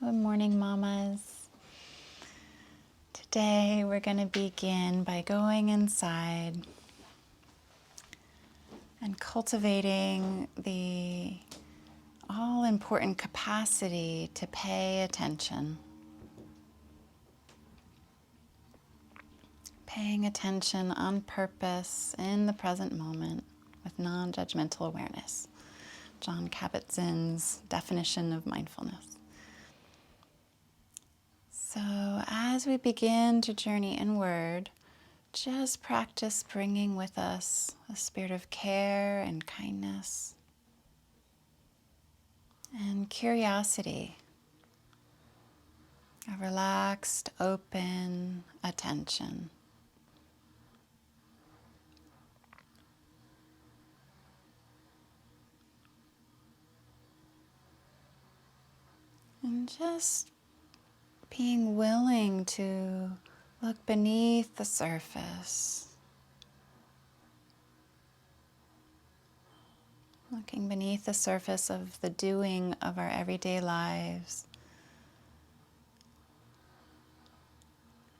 Good morning, mamas. Today we're going to begin by going inside and cultivating the all important capacity to pay attention. Paying attention on purpose in the present moment with non judgmental awareness. Jon Kabat-Zinn's definition of mindfulness. So, as we begin to journey inward, just practice bringing with us a spirit of care and kindness and curiosity, a relaxed, open attention. And just being willing to look beneath the surface, looking beneath the surface of the doing of our everyday lives,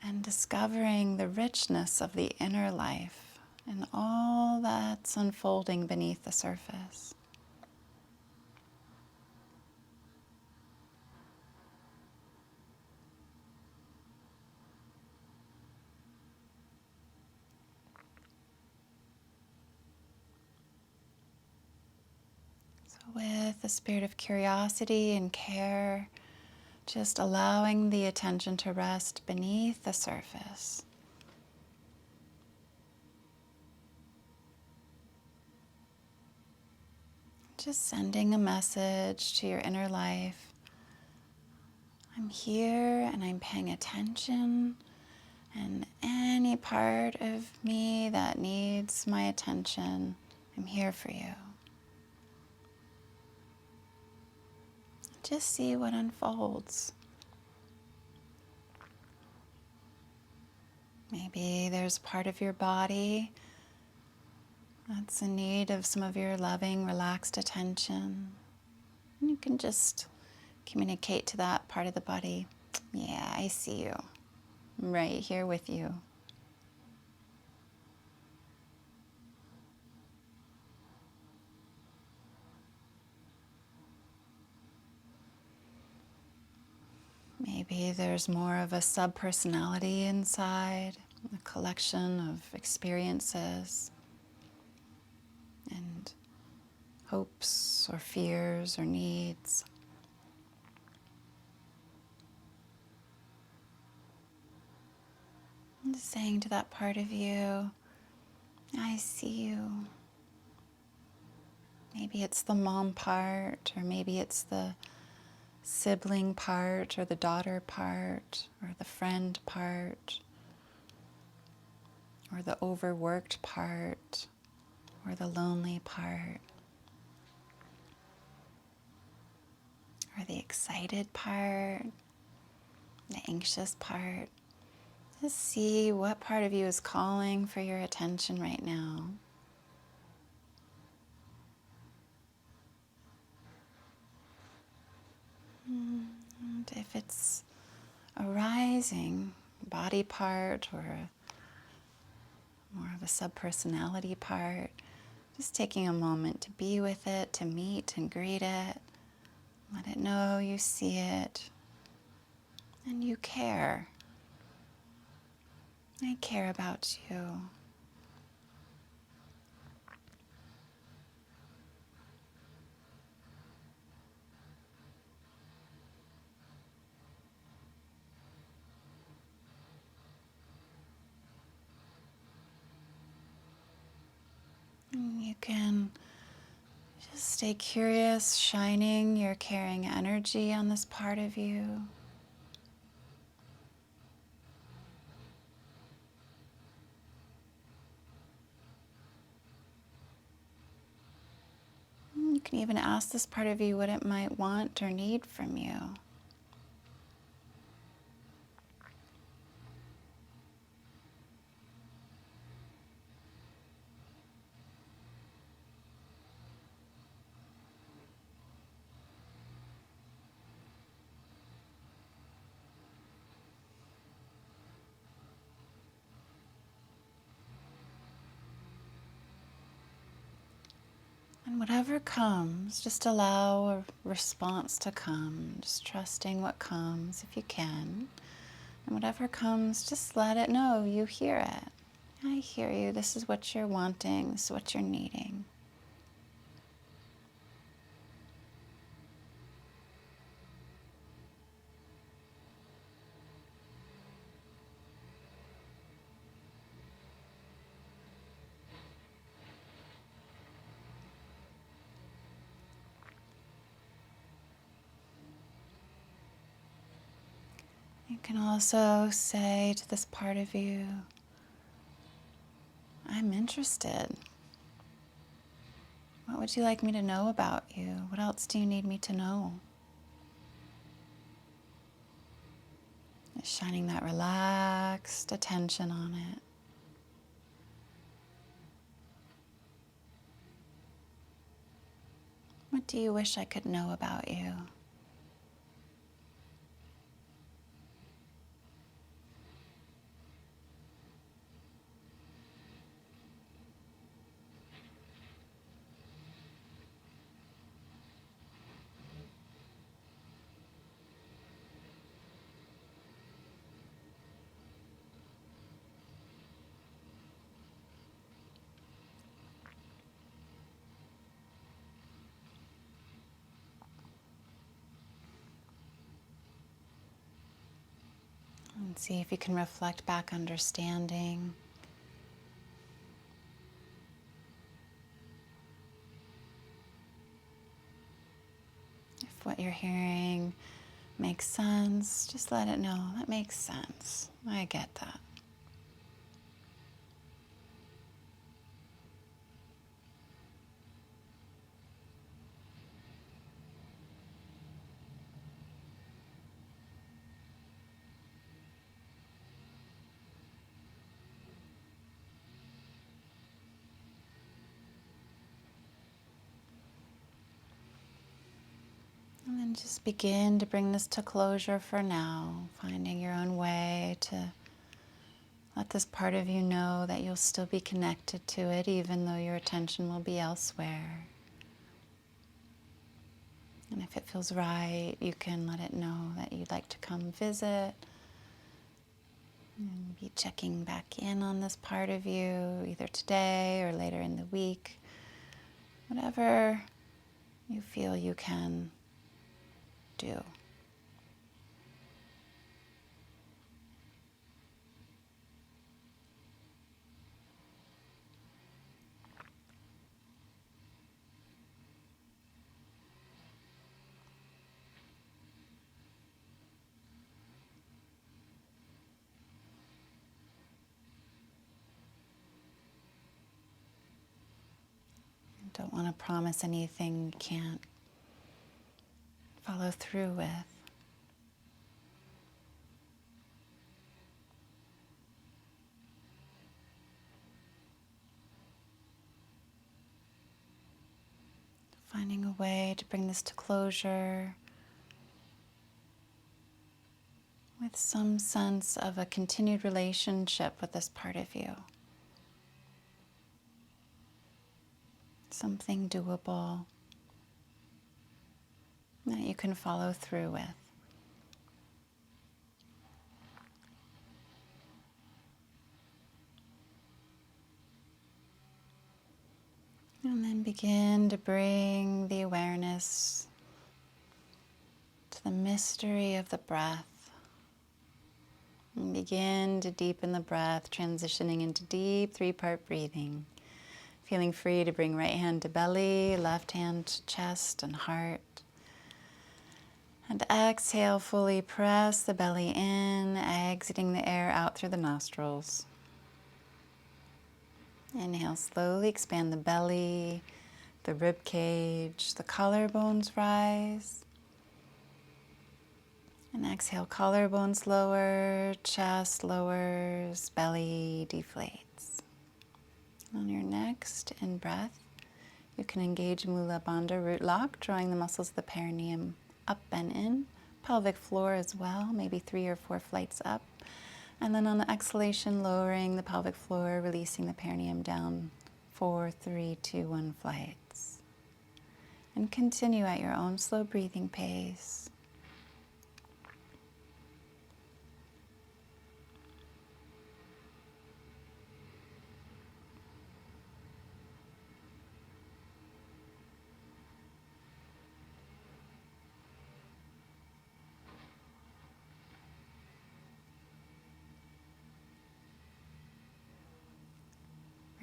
and discovering the richness of the inner life and all that's unfolding beneath the surface. So with a spirit of curiosity and care, just allowing the attention to rest beneath the surface. Just sending a message to your inner life. I'm here and I'm paying attention, and any part of me that needs my attention, I'm here for you. Just see what unfolds. Maybe there's part of your body that's in need of some of your loving, relaxed attention. And you can just communicate to that part of the body, yeah, I see you. I'm right here with you. Maybe there's more of a sub-personality inside, a collection of experiences and hopes or fears or needs. And just saying to that part of you, I see you. Maybe it's the mom part, or maybe it's the sibling part, or the daughter part, or the friend part, or the overworked part, or the lonely part, or the excited part, the anxious part. Just see what part of you is calling for your attention right now. And if it's a rising body part or more of a subpersonality part, just taking a moment to be with it, to meet and greet it. Let it know you see it and you care. I care about you. And you can just stay curious, shining your caring energy on this part of you. And you can even ask this part of you what it might want or need from you. And whatever comes, just allow a response to come, just trusting what comes if you can. And whatever comes, just let it know you hear it. I hear you. This is what you're wanting. This is what you're needing. You can also say to this part of you, I'm interested. What would you like me to know about you? What else do you need me to know? Just shining that relaxed attention on it. What do you wish I could know about you? And see if you can reflect back understanding. If what you're hearing makes sense, just let it know that makes sense. I get that. And then just begin to bring this to closure for now, finding your own way to let this part of you know that you'll still be connected to it even though your attention will be elsewhere. And if it feels right, you can let it know that you'd like to come visit and be checking back in on this part of you either today or later in the week. Whatever you feel you can do. Don't want to promise anything you can't follow through with. Finding a way to bring this to closure with some sense of a continued relationship with this part of you. Something doable that you can follow through with. And then begin to bring the awareness to the mystery of the breath. And begin to deepen the breath, transitioning into deep 3-part breathing. Feeling free to bring right hand to belly, left hand to chest and heart. And exhale, fully press the belly in, exiting the air out through the nostrils. Inhale, slowly expand the belly, the rib cage, the collarbones rise. And exhale, collarbones lower, chest lowers, belly deflates. On your next in-breath, you can engage Mula Bandha root lock, drawing the muscles of the perineum up and in, pelvic floor as well, maybe 3 or 4 flights up. And then on the exhalation, lowering the pelvic floor, releasing the perineum down 4, 3, 2, 1 flights. and continue at your own slow breathing pace.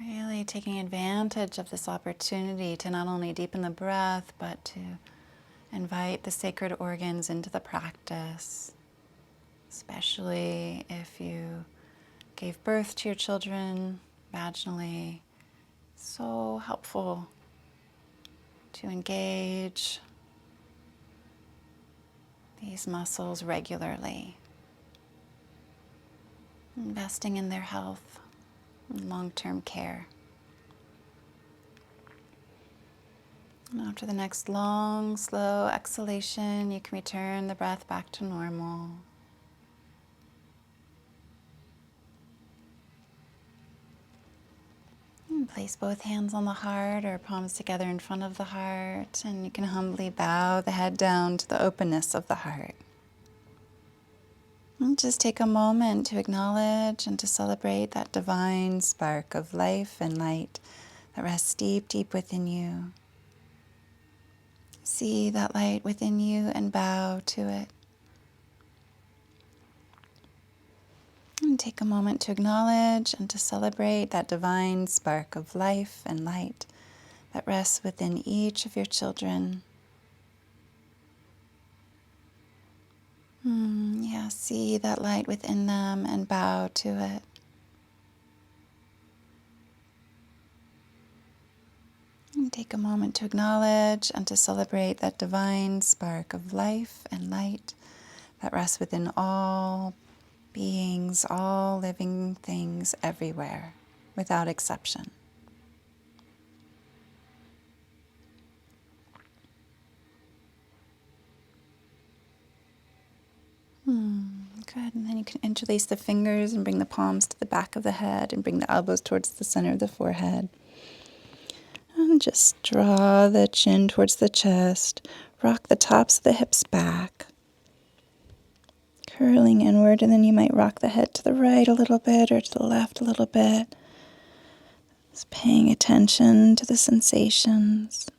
Really taking advantage of this opportunity to not only deepen the breath, but to invite the sacred organs into the practice, especially if you gave birth to your children vaginally. So helpful to engage these muscles regularly, investing in their health and long-term care. And after the next long, slow exhalation, you can return the breath back to normal. And place both hands on the heart or palms together in front of the heart, and you can humbly bow the head down to the openness of the heart. And just take a moment to acknowledge and to celebrate that divine spark of life and light that rests deep, deep within you. See that light within you and bow to it. And take a moment to acknowledge and to celebrate that divine spark of life and light that rests within each of your children. Yeah, see that light within them and bow to it. And take a moment to acknowledge and to celebrate that divine spark of life and light that rests within all beings, all living things everywhere, without exception. Good, and then you can interlace the fingers and bring the palms to the back of the head and bring the elbows towards the center of the forehead. And just draw the chin towards the chest, rock the tops of the hips back, curling inward, and then you might rock the head to the right a little bit or to the left a little bit. Just paying attention to the sensations.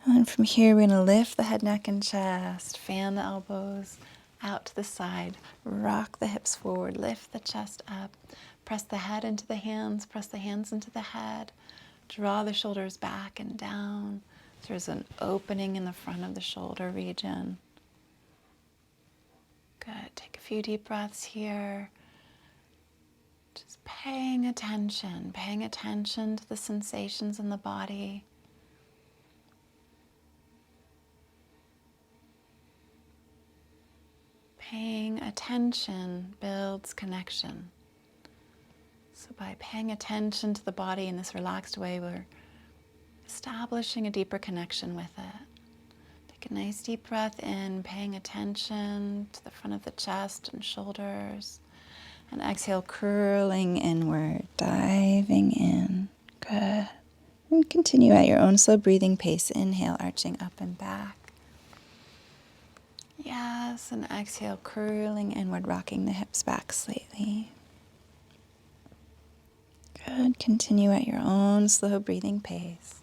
And then from here, we're going to lift the head, neck, and chest, fan the elbows out to the side, rock the hips forward, lift the chest up, press the head into the hands, press the hands into the head, draw the shoulders back and down. So there's an opening in the front of the shoulder region. Good. Take a few deep breaths here. Just paying attention to the sensations in the body. Paying attention builds connection. So by paying attention to the body in this relaxed way, we're establishing a deeper connection with it. Take a nice deep breath in, paying attention to the front of the chest and shoulders. And exhale, curling inward, diving in. Good. And continue at your own slow breathing pace. Inhale, arching up and back. Yes, and exhale, curling inward, rocking the hips back slightly. Good. Continue at your own slow breathing pace.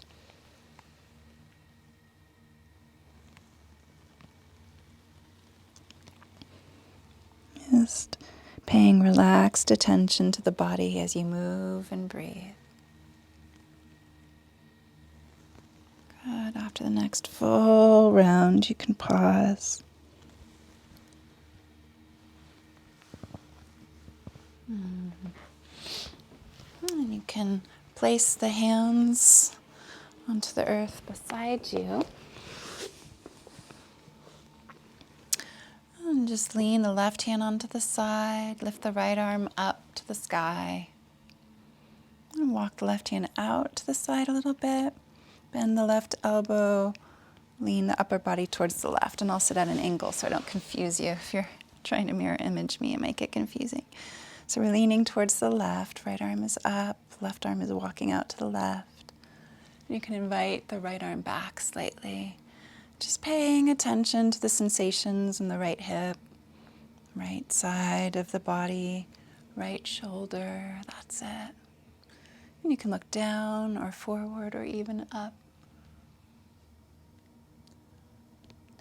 Just paying relaxed attention to the body as you move and breathe. Good. After the next full round, you can pause. And you can place the hands onto the earth beside you. And just lean the left hand onto the side, lift the right arm up to the sky. And walk the left hand out to the side a little bit. Bend the left elbow, lean the upper body towards the left. And I'll sit at an angle so I don't confuse you. If you're trying to mirror image me, it might get confusing. So we're leaning towards the left, right arm is up, left arm is walking out to the left. You can invite the right arm back slightly, just paying attention to the sensations in the right hip, right side of the body, right shoulder, that's it. And you can look down or forward or even up.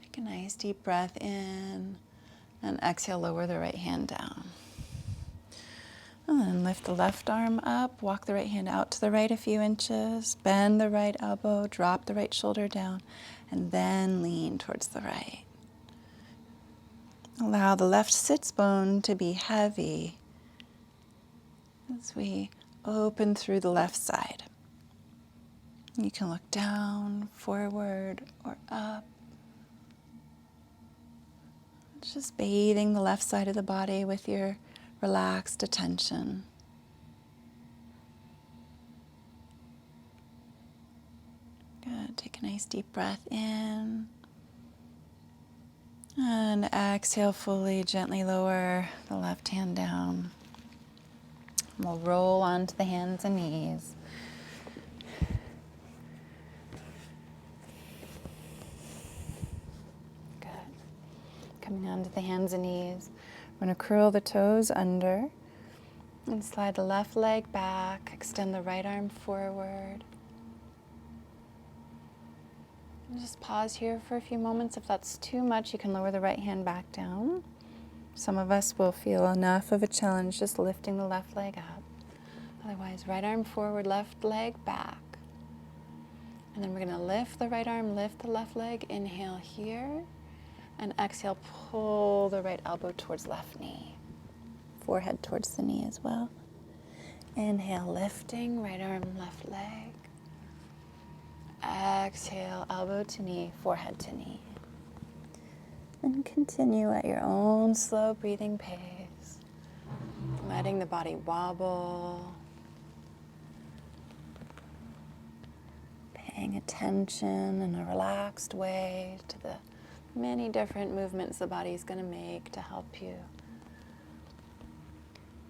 Take a nice deep breath in and exhale, lower the right hand down. And then lift the left arm up, walk the right hand out to the right a few inches, bend the right elbow, drop the right shoulder down, and then lean towards the right. Allow the left sits bone to be heavy as we open through the left side. You can look down, forward, or up. Just bathing the left side of the body with your relaxed attention. Good. Take a nice deep breath in. And exhale fully, gently lower the left hand down. We'll roll onto the hands and knees. Good. Coming onto the hands and knees. We're going to curl the toes under and slide the left leg back. Extend the right arm forward. And just pause here for a few moments. If that's too much, you can lower the right hand back down. Some of us will feel enough of a challenge just lifting the left leg up. Otherwise, right arm forward, left leg back. And then we're going to lift the right arm, lift the left leg. Inhale here. And exhale, pull the right elbow towards left knee. Forehead towards the knee as well. Inhale, lifting, right arm, left leg. Exhale, elbow to knee, forehead to knee. And continue at your own slow breathing pace, letting the body wobble, paying attention in a relaxed way to the many different movements the body is going to make to help you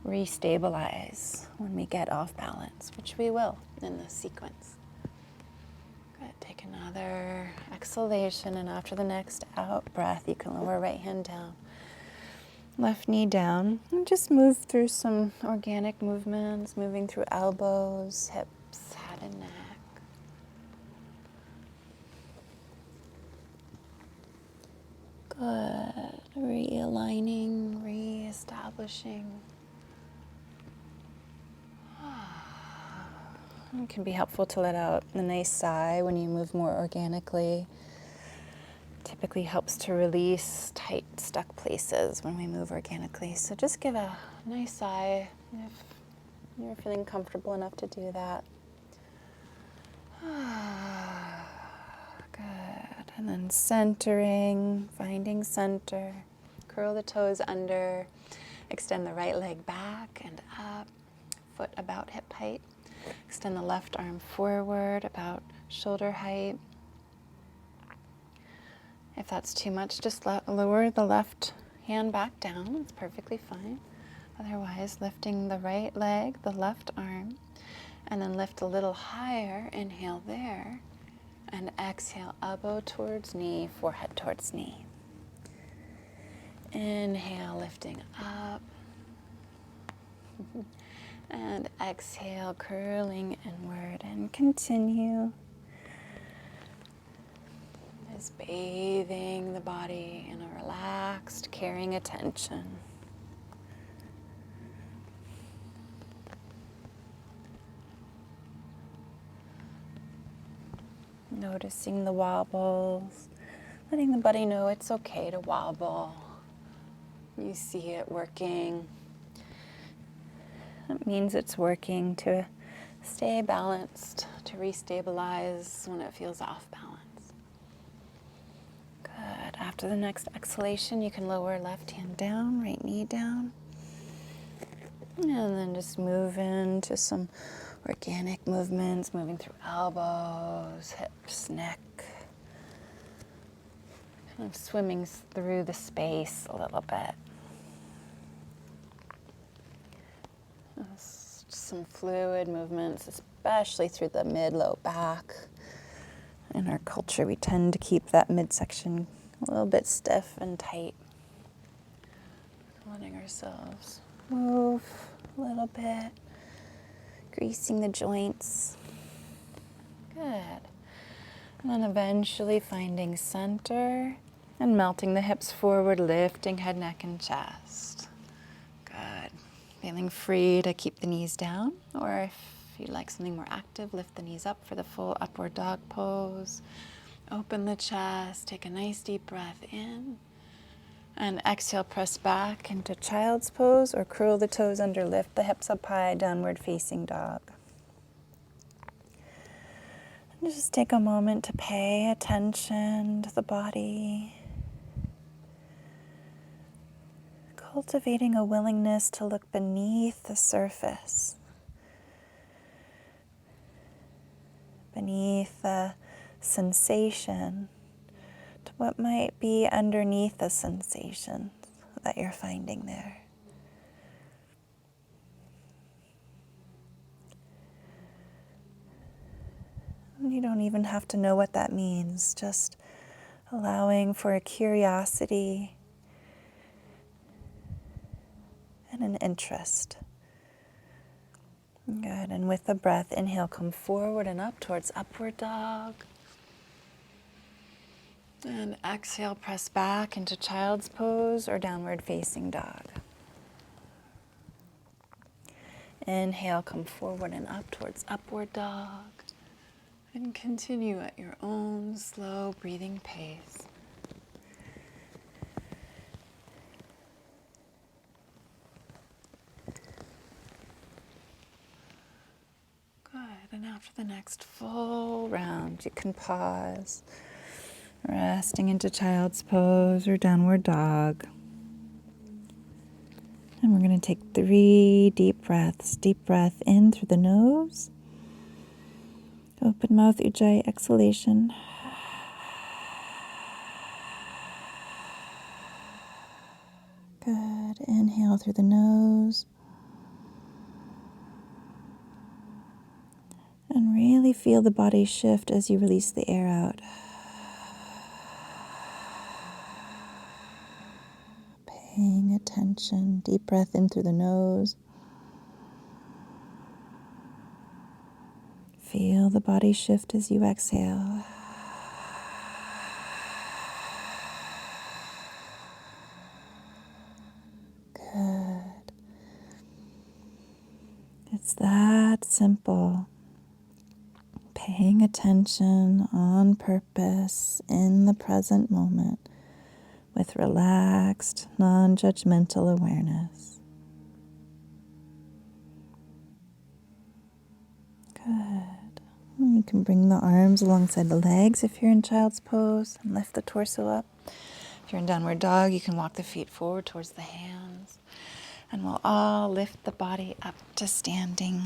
restabilize when we get off balance, which we will in this sequence. Good. Take another exhalation, and after the next out breath, you can lower right hand down, left knee down, and just move through some organic movements, moving through elbows, hips, head and neck. Good. Realigning, reestablishing. It can be helpful to let out a nice sigh when you move more organically. Typically helps to release tight, stuck places when we move organically. So just give a nice sigh if you're feeling comfortable enough to do that. Good. And then centering, finding center. Curl the toes under. Extend the right leg back and up. Foot about hip height. Extend the left arm forward about shoulder height. If that's too much, just lower the left hand back down. It's perfectly fine. Otherwise, lifting the right leg, the left arm, and then lift a little higher. Inhale there. And exhale, elbow towards knee, forehead towards knee. Inhale, lifting up. And exhale, curling inward, and continue. Just bathing the body in a relaxed, caring attention. Noticing the wobbles, letting the body know it's okay to wobble. You see it working. That means it's working to stay balanced, to restabilize when it feels off balance. Good. After the next exhalation, you can lower left hand down, right knee down. And then just move into some organic movements, moving through elbows, hips, neck. Kind of swimming through the space a little bit. Some fluid movements, especially through the mid-low back. In our culture, we tend to keep that midsection a little bit stiff and tight. Letting ourselves move a little bit, greasing the joints. Good. And then eventually finding center and melting the hips forward, lifting head, neck, and chest. Good. Feeling free to keep the knees down, or if you'd like something more active, lift the knees up for the full upward dog pose. Open the chest, take a nice deep breath in. And exhale, press back into child's pose or curl the toes under, lift the hips up high, downward facing dog. And just take a moment to pay attention to the body. Cultivating a willingness to look beneath the surface. Beneath the sensation. To what might be underneath the sensation that you're finding there. You don't even have to know what that means, just allowing for a curiosity and an interest. Good, and with the breath, inhale, come forward and up towards upward dog. And exhale, press back into child's pose or downward facing dog. Inhale, come forward and up towards upward dog. And continue at your own slow breathing pace. Good, and after the next full round, you can pause. Resting into child's pose or downward dog. And we're going to take 3 deep breaths. Deep breath in through the nose. Open mouth, Ujjayi exhalation. Good. Inhale through the nose. And really feel the body shift as you release the air out. Paying attention. Deep breath in through the nose. Feel the body shift as you exhale. Good. It's that simple. Paying attention on purpose in the present moment with relaxed, non-judgmental awareness. Good. You can bring the arms alongside the legs if you're in child's pose and lift the torso up. If you're in downward dog, you can walk the feet forward towards the hands. And we'll all lift the body up to standing.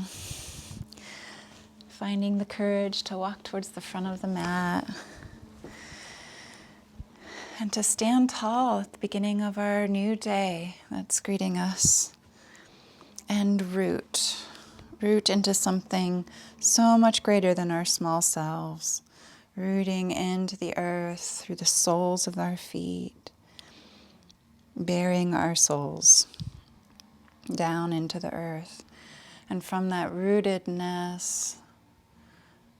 Finding the courage to walk towards the front of the mat. And to stand tall at the beginning of our new day that's greeting us. And root. Root into something so much greater than our small selves. Rooting into the earth through the soles of our feet. Bearing our souls down into the earth. And from that rootedness,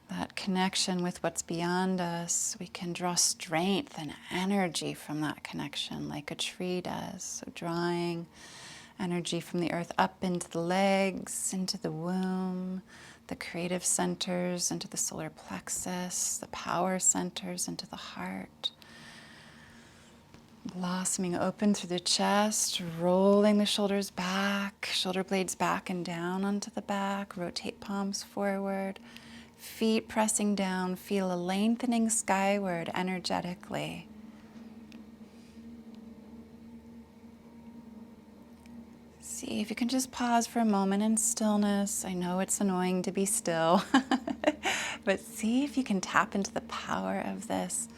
that connection with what's beyond us, we can draw strength and energy from that connection like a tree does. So drawing energy from the earth up into the legs, into the womb, the creative centers, into the solar plexus, the power centers, into the heart. Blossoming open through the chest, rolling the shoulders back, shoulder blades back and down onto the back, rotate palms forward. Feet pressing down, feel a lengthening skyward energetically. See if you can just pause for a moment in stillness. I know it's annoying to be still, but see if you can tap into the power of this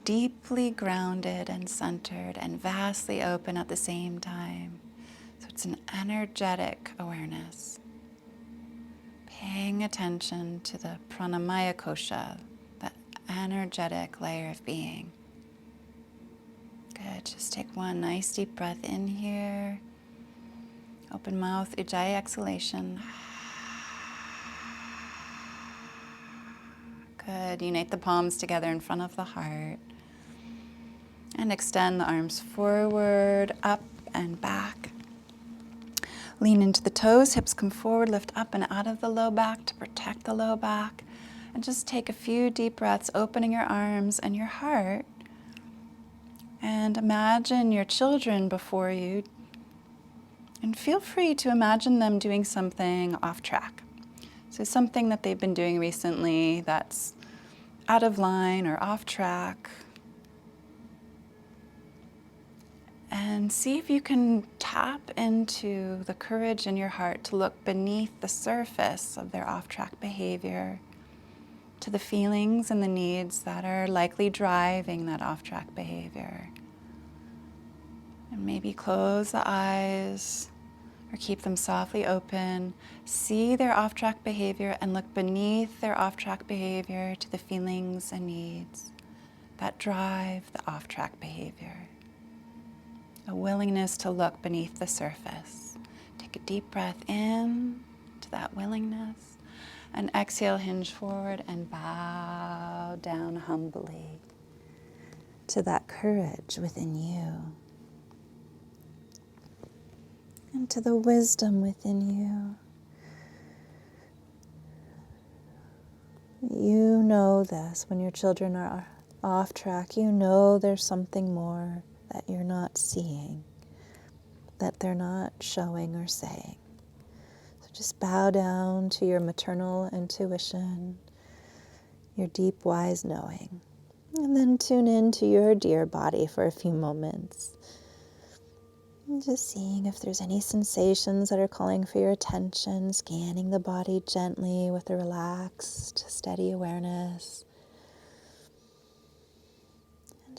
deeply grounded and centered and vastly open at the same time. So it's an energetic awareness. Paying attention to the pranamaya kosha, that energetic layer of being. Good. Just take one nice deep breath in here. Open mouth, ujjayi exhalation. Good. Unite the palms together in front of the heart. And extend the arms forward, up and back. Lean into the toes, hips come forward, lift up and out of the low back to protect the low back. And just take a few deep breaths, opening your arms and your heart. And imagine your children before you. And feel free to imagine them doing something off track. So something that they've been doing recently that's out of line or off track. And see if you can tap into the courage in your heart to look beneath the surface of their off-track behavior, to the feelings and the needs that are likely driving that off-track behavior. And maybe close the eyes or keep them softly open. See their off-track behavior and look beneath their off-track behavior to the feelings and needs that drive the off-track behavior. A willingness to look beneath the surface. Take a deep breath in to that willingness and exhale, hinge forward and bow down humbly to that courage within you and to the wisdom within you. You know this when your children are off track. You know there's something more that you're not seeing, that they're not showing or saying. So just bow down to your maternal intuition, your deep, wise knowing, and then tune into your dear body for a few moments. And just seeing if there's any sensations that are calling for your attention, scanning the body gently with a relaxed, steady awareness.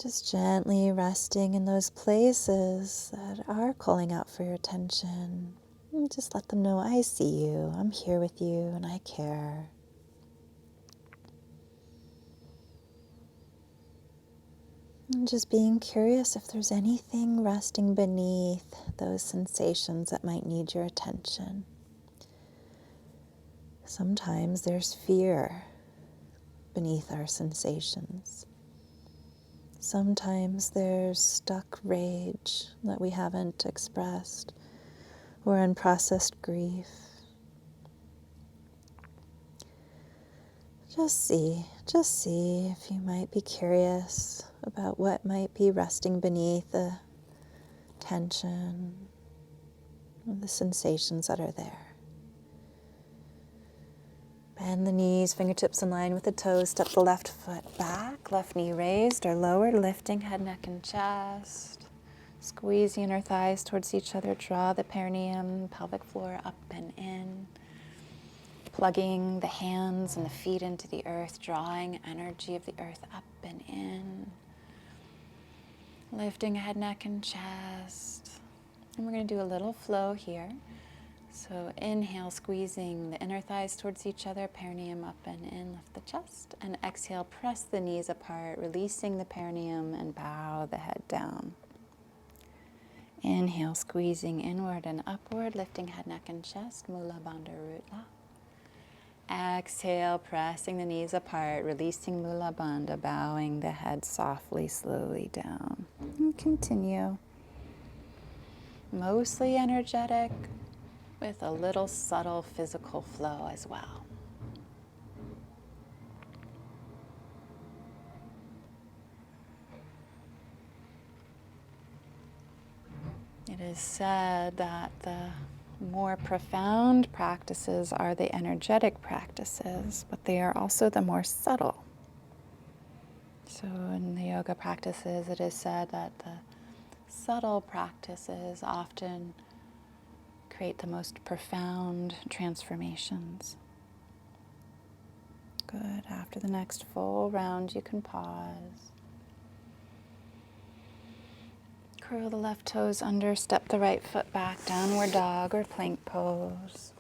Just gently resting in those places that are calling out for your attention. And just let them know, I see you, I'm here with you, and I care. And just being curious if there's anything resting beneath those sensations that might need your attention. Sometimes there's fear beneath our sensations. Sometimes there's stuck rage that we haven't expressed, or unprocessed grief. Just see if you might be curious about what might be resting beneath the tension, or the sensations that are there. Bend the knees, fingertips in line with the toes. Step the left foot back, left knee raised or lowered, lifting head, neck, and chest. Squeeze the inner thighs towards each other. Draw the perineum, pelvic floor up and in. Plugging the hands and the feet into the earth, drawing energy of the earth up and in. Lifting head, neck, and chest. And we're going to do a little flow here. So inhale, squeezing the inner thighs towards each other, perineum up and in, lift the chest. And exhale, press the knees apart, releasing the perineum and bow the head down. Inhale, squeezing inward and upward, lifting head, neck, and chest, Mula Bandha Rutla. Exhale, pressing the knees apart, releasing Mula Bandha, bowing the head softly, slowly down. And continue. Mostly energetic, with a little subtle physical flow as well. It is said that the more profound practices are the energetic practices, but they are also the more subtle. So in the yoga practices, it is said that the subtle practices often create the most profound transformations. Good. After the next full round, you can pause. Curl the left toes under, step the right foot back, downward dog or plank pose.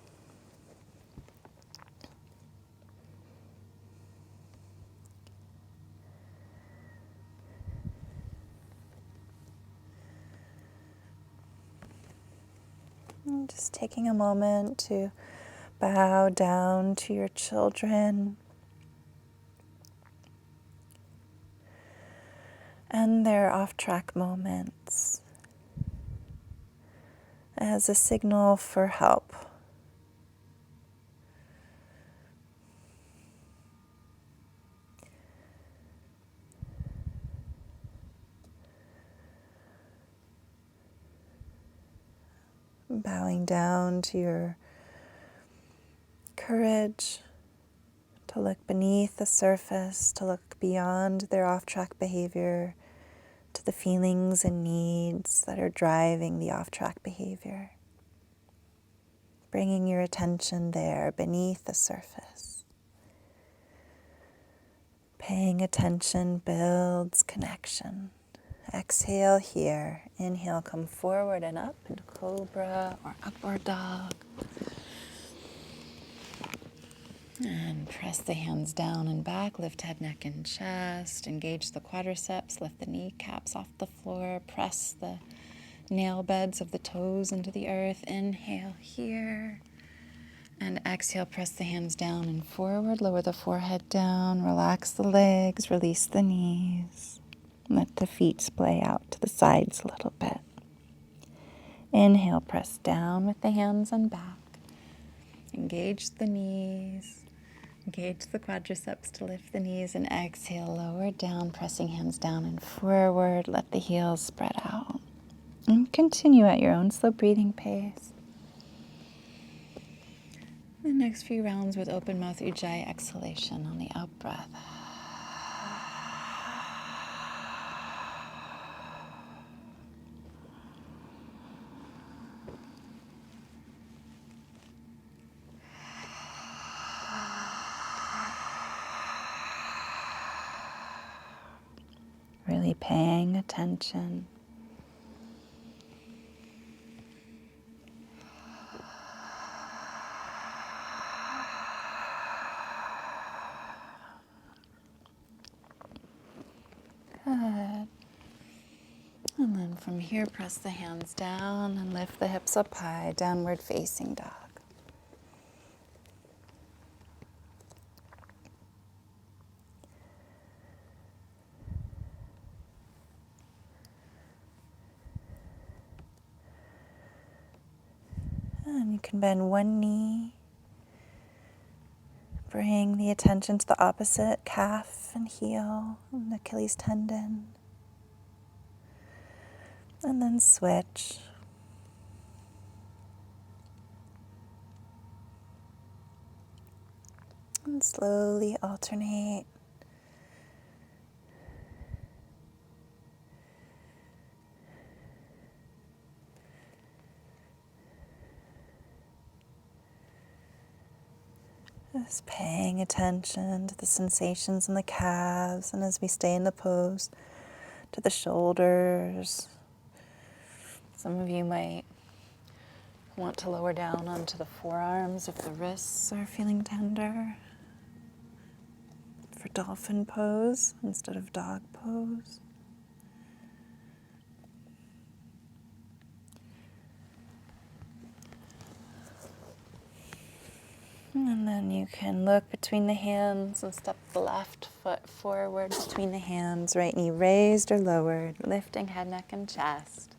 And just taking a moment to bow down to your children and their off-track moments as a signal for help. Bowing down to your courage to look beneath the surface, to look beyond their off-track behavior to the feelings and needs that are driving the off-track behavior. Bringing your attention there beneath the surface. Paying attention builds connection. Exhale here. Inhale, come forward and up into cobra or upward dog. And press the hands down and back. Lift head, neck, and chest. Engage the quadriceps. Lift the kneecaps off the floor. Press the nail beds of the toes into the earth. Inhale here. And exhale, press the hands down and forward. Lower the forehead down. Relax the legs. Release the knees. Let the feet splay out to the sides a little bit. Inhale, press down with the hands and back. Engage the knees. Engage the quadriceps to lift the knees. And exhale, lower down, pressing hands down and forward. Let the heels spread out. And continue at your own slow breathing pace. The next few rounds with open mouth Ujjayi exhalation on the out breath. Really paying attention. Good. And then from here, press the hands down and lift the hips up high, downward facing dog. And you can bend one knee. Bring the attention to the opposite calf and heel and Achilles tendon. And then switch. And slowly alternate. Just paying attention to the sensations in the calves, and as we stay in the pose, to the shoulders. Some of you might want to lower down onto the forearms if the wrists are feeling tender. For dolphin pose instead of dog pose. And then you can look between the hands and step the left foot forward between the hands, right knee raised or lowered, lifting head, neck, and chest.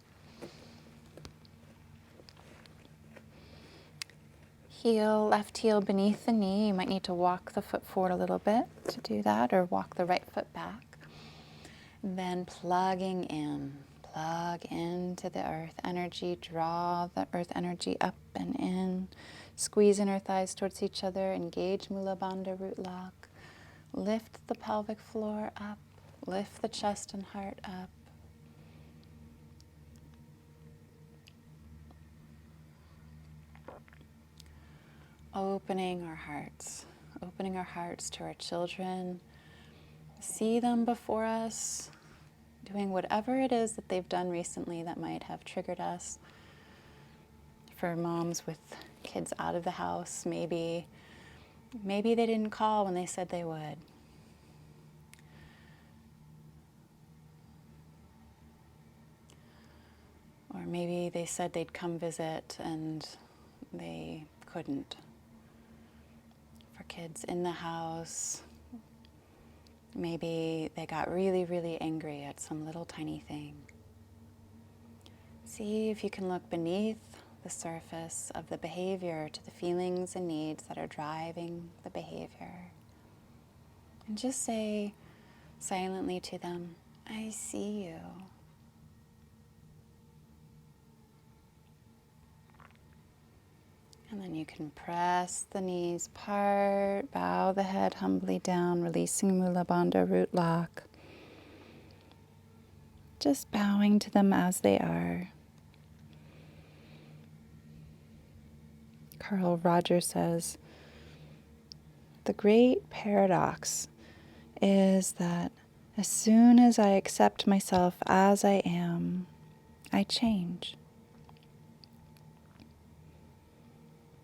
Left heel beneath the knee. You might need to walk the foot forward a little bit to do that, or walk the right foot back. Then plugging in. Plug into the earth energy. Draw the earth energy up and in. Squeeze inner thighs towards each other. Engage Mula Bandha root lock. Lift the pelvic floor up. Lift the chest and heart up. Opening our hearts to our children. See them before us, doing whatever it is that they've done recently that might have triggered us. For moms with kids out of the house, maybe they didn't call when they said they would. Or maybe they said they'd come visit and they couldn't. For kids in the house, maybe they got really, really angry at some little tiny thing. See if you can look beneath the surface of the behavior to the feelings and needs that are driving the behavior. And just say silently to them, I see you. And then you can press the knees apart, bow the head humbly down, releasing Mula Bandha root lock. Just bowing to them as they are. Carl Rogers says, the great paradox is that as soon as I accept myself as I am, I change.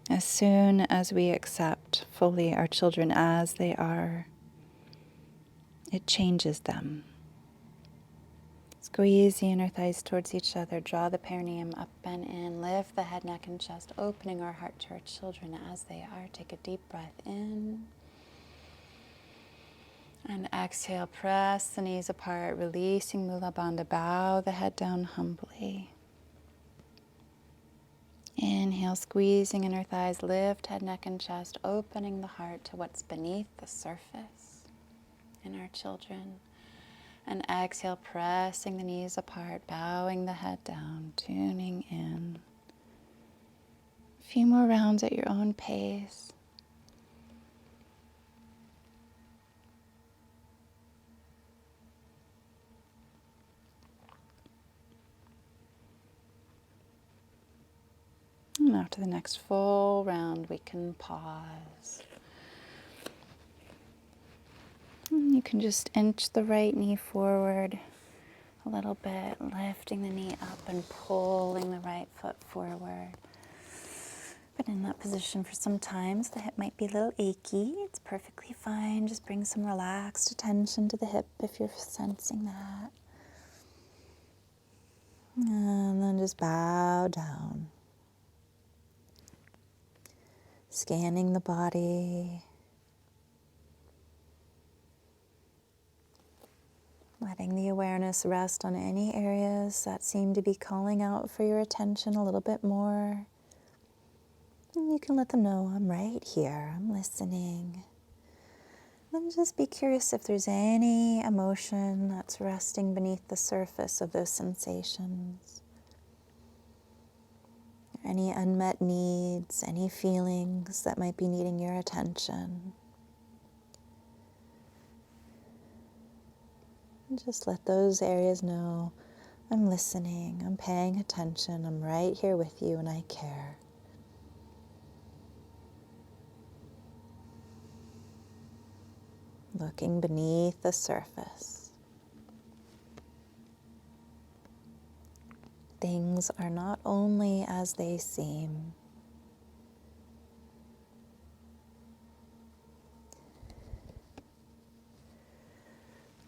As soon as we accept fully our children as they are, it changes them. Squeeze the inner thighs towards each other, draw the perineum up and in, lift the head, neck, and chest, opening our heart to our children as they are. Take a deep breath in. And exhale, press the knees apart, releasing Mula Bandha, bow the head down humbly. Inhale, squeezing inner thighs, lift head, neck, and chest, opening the heart to what's beneath the surface in our children. And exhale, pressing the knees apart, bowing the head down, tuning in. A few more rounds at your own pace. And after the next full round, we can pause. And you can just inch the right knee forward a little bit, lifting the knee up and pulling the right foot forward. Been in that position for some time, so the hip might be a little achy. It's perfectly fine. Just bring some relaxed attention to the hip if you're sensing that. And then just bow down. Scanning the body. Letting the awareness rest on any areas that seem to be calling out for your attention a little bit more. And you can let them know, I'm right here, I'm listening. Then just be curious if there's any emotion that's resting beneath the surface of those sensations. Any unmet needs, any feelings that might be needing your attention. And just let those areas know, I'm listening, I'm paying attention, I'm right here with you and I care. Looking beneath the surface. Things are not only as they seem.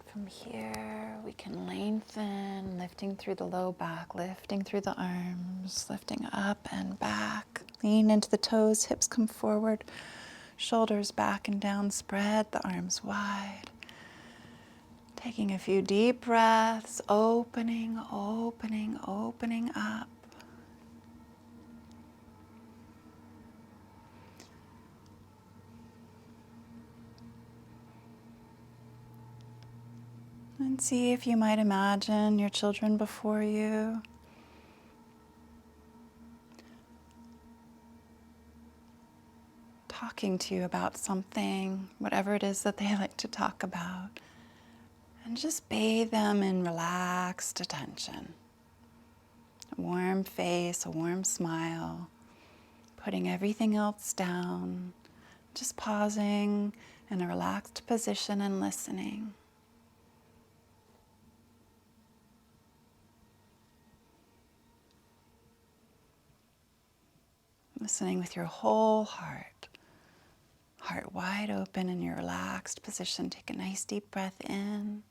From here, we can lengthen, lifting through the low back, lifting through the arms, lifting up and back. Lean into the toes, hips come forward, shoulders back and down, spread the arms wide. Taking a few deep breaths, opening, opening, opening up. And see if you might imagine your children before you. Talking to you about something, whatever it is that they like to talk about. And just bathe them in relaxed attention. A warm face, a warm smile, putting everything else down, just pausing in a relaxed position and listening. Listening with your whole heart. Heart wide open in your relaxed position. Take a nice deep breath in.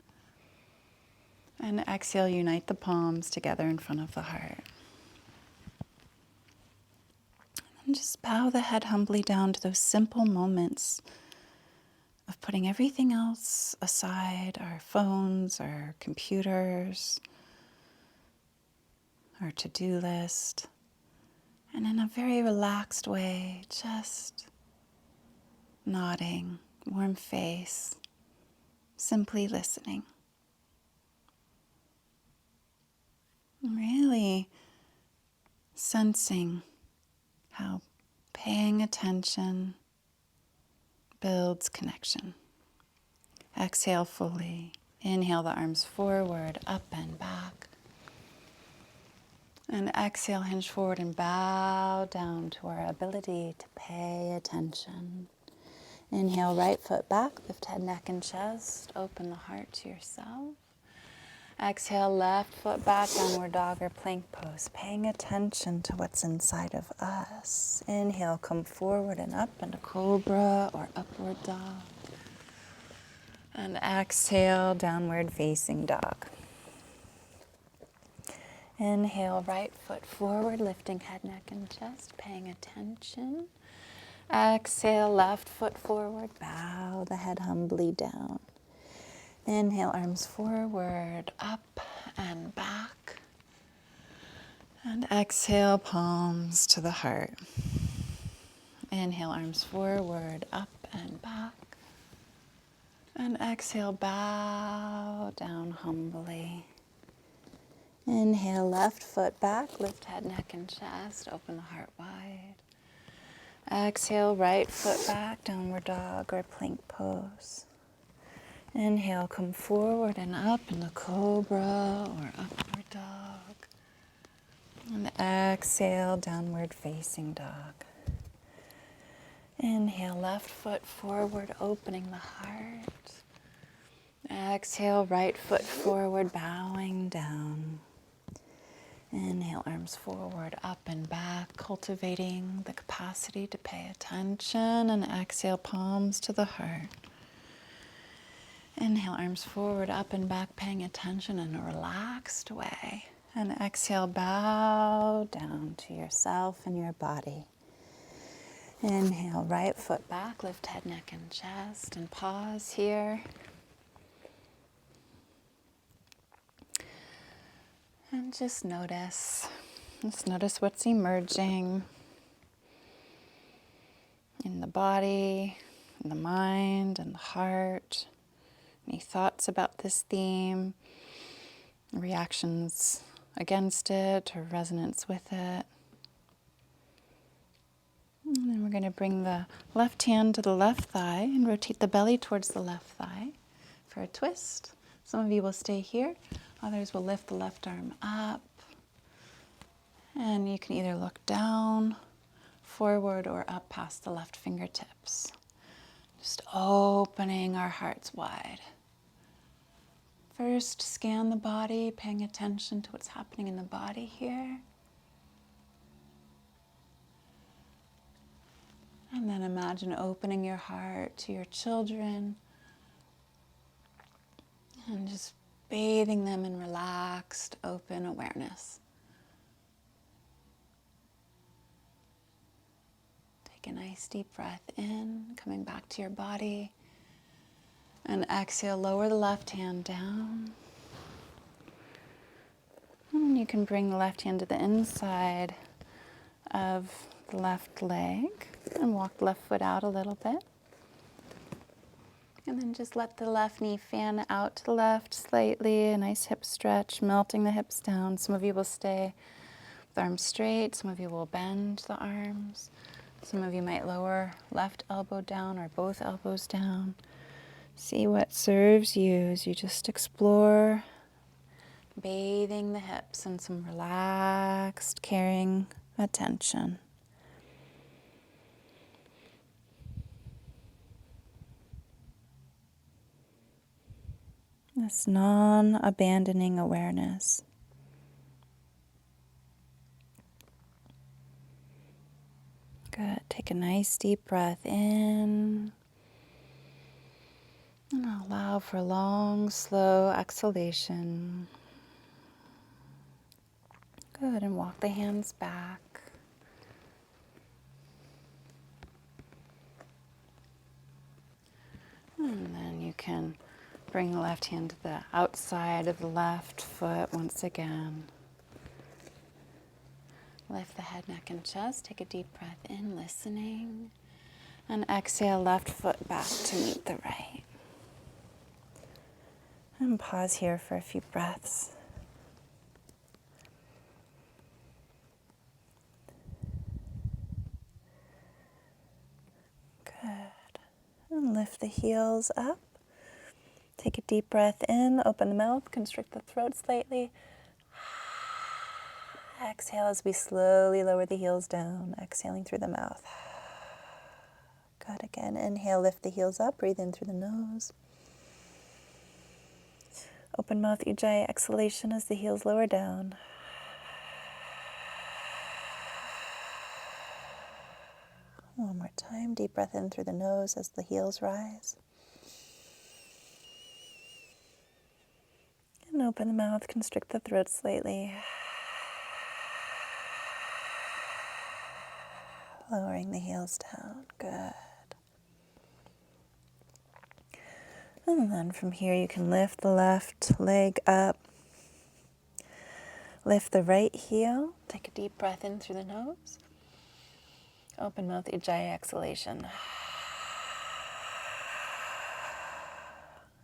And exhale, unite the palms together in front of the heart. And just bow the head humbly down to those simple moments of putting everything else aside, our phones, our computers, our to-do list, and in a very relaxed way, just nodding, warm face, simply listening. Really sensing how paying attention builds connection. Exhale fully. Inhale the arms forward, up and back. And exhale, hinge forward and bow down to our ability to pay attention. Inhale, right foot back, lift head, neck, and chest. Open the heart to yourself. Exhale, left foot back, downward dog or plank pose. Paying attention to what's inside of us. Inhale, come forward and up into cobra or upward dog. And exhale, downward facing dog. Inhale, right foot forward, lifting head, neck, and chest, paying attention. Exhale, left foot forward, bow the head humbly down. Inhale, arms forward, up and back. And exhale, palms to the heart. Inhale, arms forward, up and back. And exhale, bow down humbly. Inhale, left foot back, lift head, neck, and chest, open the heart wide. Exhale, right foot back, downward dog or plank pose. Inhale, come forward and up into cobra or upward dog. And exhale, downward facing dog. Inhale, left foot forward, opening the heart. Exhale, right foot forward, bowing down. Inhale, arms forward, up and back, cultivating the capacity to pay attention. And exhale, palms to the heart. Inhale, arms forward, up and back, paying attention in a relaxed way. And exhale, bow down to yourself and your body. Inhale, right foot back, lift head, neck, and chest, and pause here. And just notice what's emerging in the body, in the mind, and the heart. Any thoughts about this theme, reactions against it, or resonance with it. And then we're going to bring the left hand to the left thigh and rotate the belly towards the left thigh for a twist. Some of you will stay here. Others will lift the left arm up. And you can either look down, forward, or up past the left fingertips. Just opening our hearts wide. First, scan the body, paying attention to what's happening in the body here. And then imagine opening your heart to your children and just bathing them in relaxed, open awareness. Take a nice deep breath in, coming back to your body. And exhale, lower the left hand down. And you can bring the left hand to the inside of the left leg and walk the left foot out a little bit. And then just let the left knee fan out to the left slightly, a nice hip stretch, melting the hips down. Some of you will stay with arms straight, some of you will bend the arms. Some of you might lower left elbow down or both elbows down. See what serves you as you just explore, bathing the hips in some relaxed, caring attention. This non-abandoning awareness. Good. Take a nice deep breath in. And allow for a long, slow exhalation. Good. And walk the hands back. can bring the left hand to the outside of the left foot once again. Lift the head, neck, and chest. Take a deep breath in, listening. And exhale, left foot back to meet the right. And pause here for a few breaths. Good. And lift the heels up. Take a deep breath in, open the mouth, constrict the throat slightly. Exhale as we slowly lower the heels down, exhaling through the mouth. Good. Again, inhale, lift the heels up, breathe in through the nose. Open mouth, Ujjayi exhalation as the heels lower down. One more time, deep breath in through the nose as the heels rise. And open the mouth, constrict the throat slightly. Lowering the heels down. Good. And then from here you can lift the left leg up. Lift the right heel. Take a deep breath in through the nose. Open mouth, Ujjayi exhalation.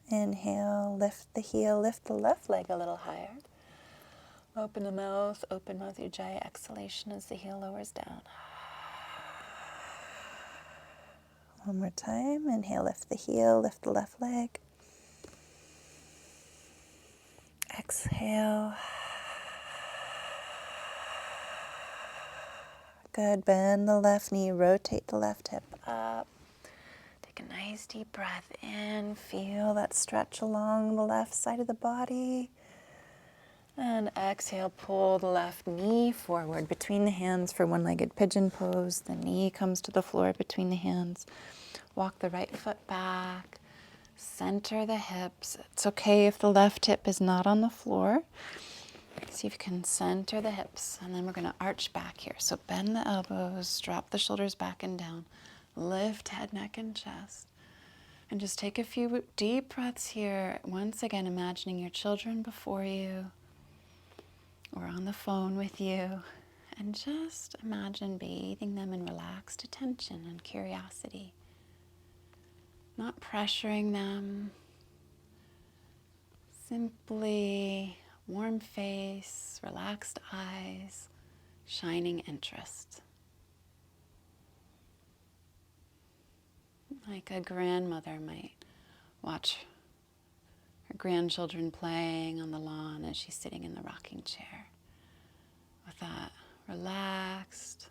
Inhale, lift the heel, lift the left leg a little higher. Open the mouth, Ujjayi exhalation as the heel lowers down. One more time. Inhale, lift the heel, lift the left leg. Exhale. Good. Bend the left knee, rotate the left hip up. Take a nice deep breath in. Feel that stretch along the left side of the body. And exhale, pull the left knee forward between the hands for one-legged pigeon pose. The knee comes to the floor between the hands. Walk the right foot back. Center the hips. It's okay if the left hip is not on the floor. See if you can center the hips. And then we're going to arch back here. So bend the elbows, drop the shoulders back and down. Lift head, neck, and chest. And just take a few deep breaths here. Once again, imagining your children before you or on the phone with you. And just imagine bathing them in relaxed attention and curiosity. Not pressuring them. Simply warm face, relaxed eyes, shining interest. Like a grandmother might watch her grandchildren playing on the lawn as she's sitting in the rocking chair. With that relaxed,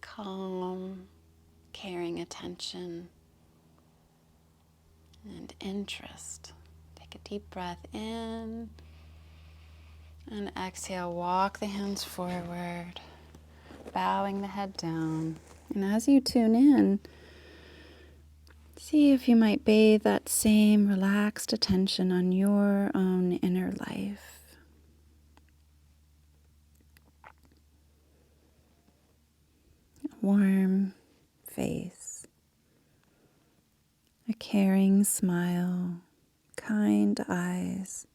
calm, caring attention and interest. Take a deep breath in and exhale. Walk the hands forward, bowing the head down. And as you tune in, see if you might bathe that same relaxed attention on your own inner life. A warm face, a caring smile, kind eyes.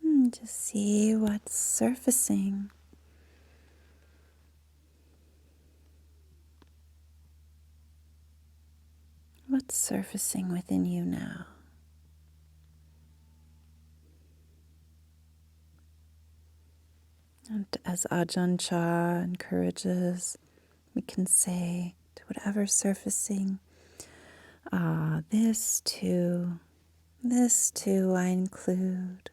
And just see what's surfacing. What's surfacing within you now? And as Ajahn Chah encourages, we can say to whatever's surfacing, this too I include.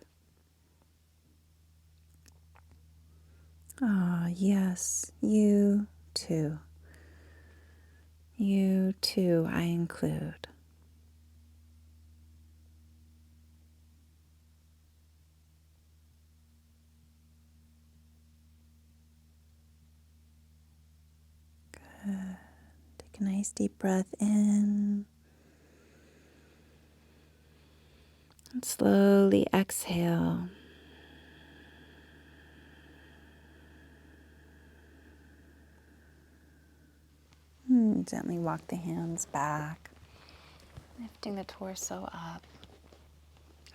Yes, you too I include. Good. Take Take a nice deep breath in. And slowly exhale. Gently walk the hands back, lifting the torso up,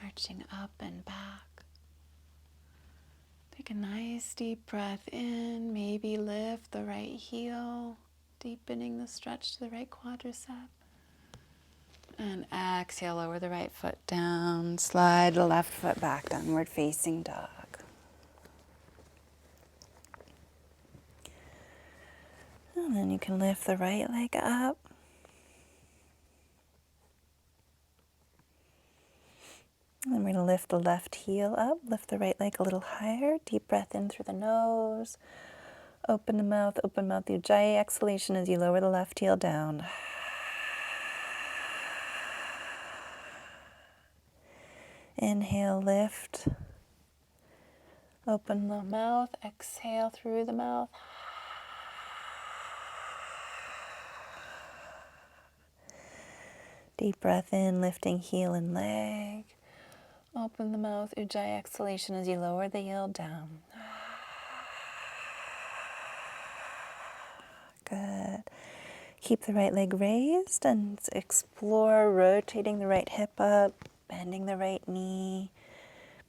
arching up and back. Take a nice deep breath in, maybe lift the right heel, deepening the stretch to the right quadricep. And exhale, lower the right foot down, slide the left foot back, downward facing dog. And then you can lift the right leg up. And then we're going to lift the left heel up, lift the right leg a little higher. Deep breath in through the nose. Open the mouth, Ujjayi exhalation as you lower the left heel down. Inhale, lift. Open the mouth, exhale through the mouth. Deep breath in, lifting heel and leg. Open the mouth, Ujjayi exhalation as you lower the heel down. Good. Keep the right leg raised and explore rotating the right hip up, bending the right knee,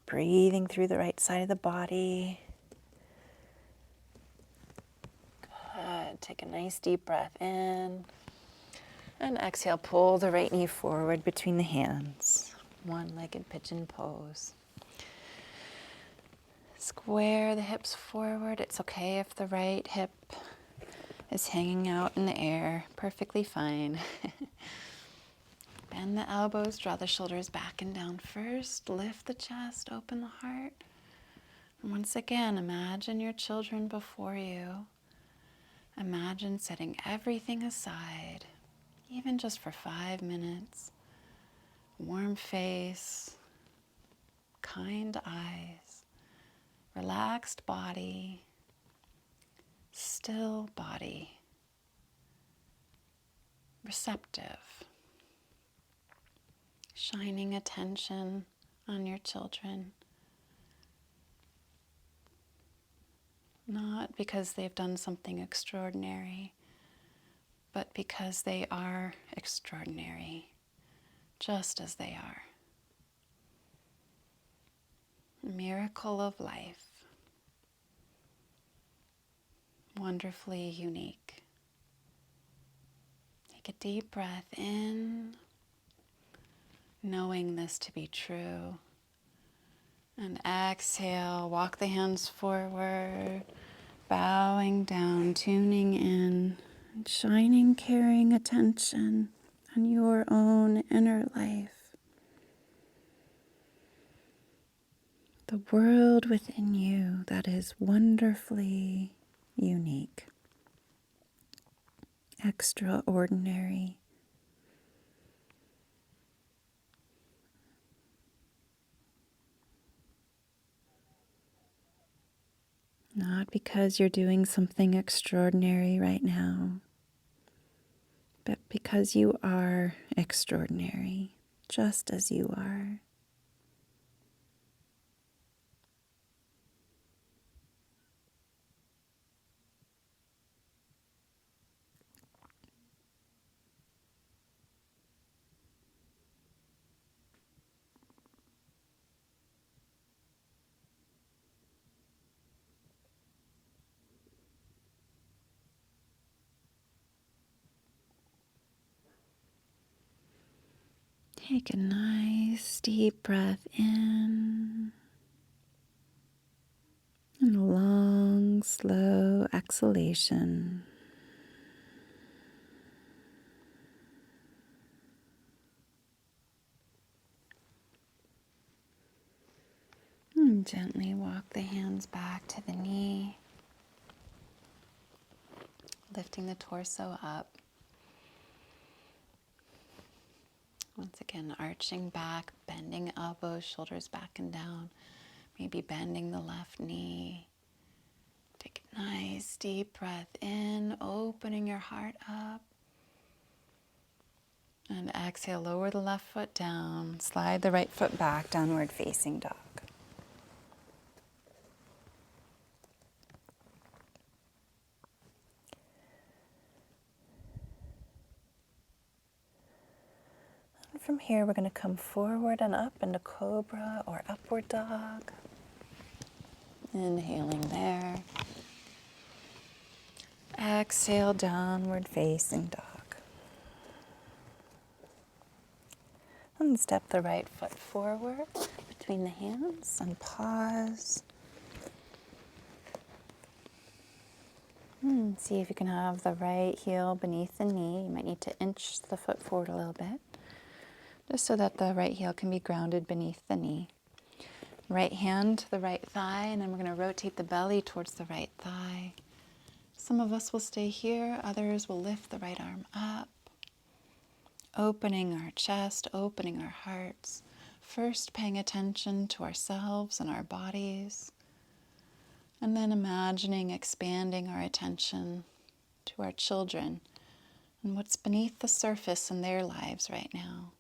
breathing through the right side of the body. Good. Take a nice deep breath in. And exhale, pull the right knee forward between the hands. One-legged pigeon pose. Square the hips forward. It's okay if the right hip is hanging out in the air. Perfectly fine. Bend the elbows, draw the shoulders back and down first. Lift the chest, open the heart. And once again, imagine your children before you. Imagine setting everything aside, even just for 5 minutes. Warm face, kind eyes, relaxed body, still body, receptive, shining attention on your children. Not because they've done something extraordinary, but because they are extraordinary, just as they are. A miracle of life. Wonderfully unique. Take a deep breath in, knowing this to be true. And exhale, walk the hands forward, bowing down, tuning in, and shining, caring attention on your own inner life. The world within you that is wonderfully unique, extraordinary. Not because you're doing something extraordinary right now, but because you are extraordinary, just as you are. Take a nice deep breath in and a long, slow exhalation. And gently walk the hands back to the knee, lifting the torso up. Once again, arching back, bending elbows, shoulders back and down. Maybe bending the left knee. Take a nice deep breath in, opening your heart up. And exhale, lower the left foot down. Slide the right foot back, downward facing dog. And from here, we're going to come forward and up into cobra or upward dog. Inhaling there. Exhale, downward facing dog. And step the right foot forward between the hands and pause. See if you can have the right heel beneath the knee. You might need to inch the foot forward a little bit, just so that the right heel can be grounded beneath the knee. Right hand to the right thigh, and then we're going to rotate the belly towards the right thigh. Some of us will stay here, others will lift the right arm up, opening our chest, opening our hearts, first paying attention to ourselves and our bodies, and then imagining expanding our attention to our children and what's beneath the surface in their lives right now.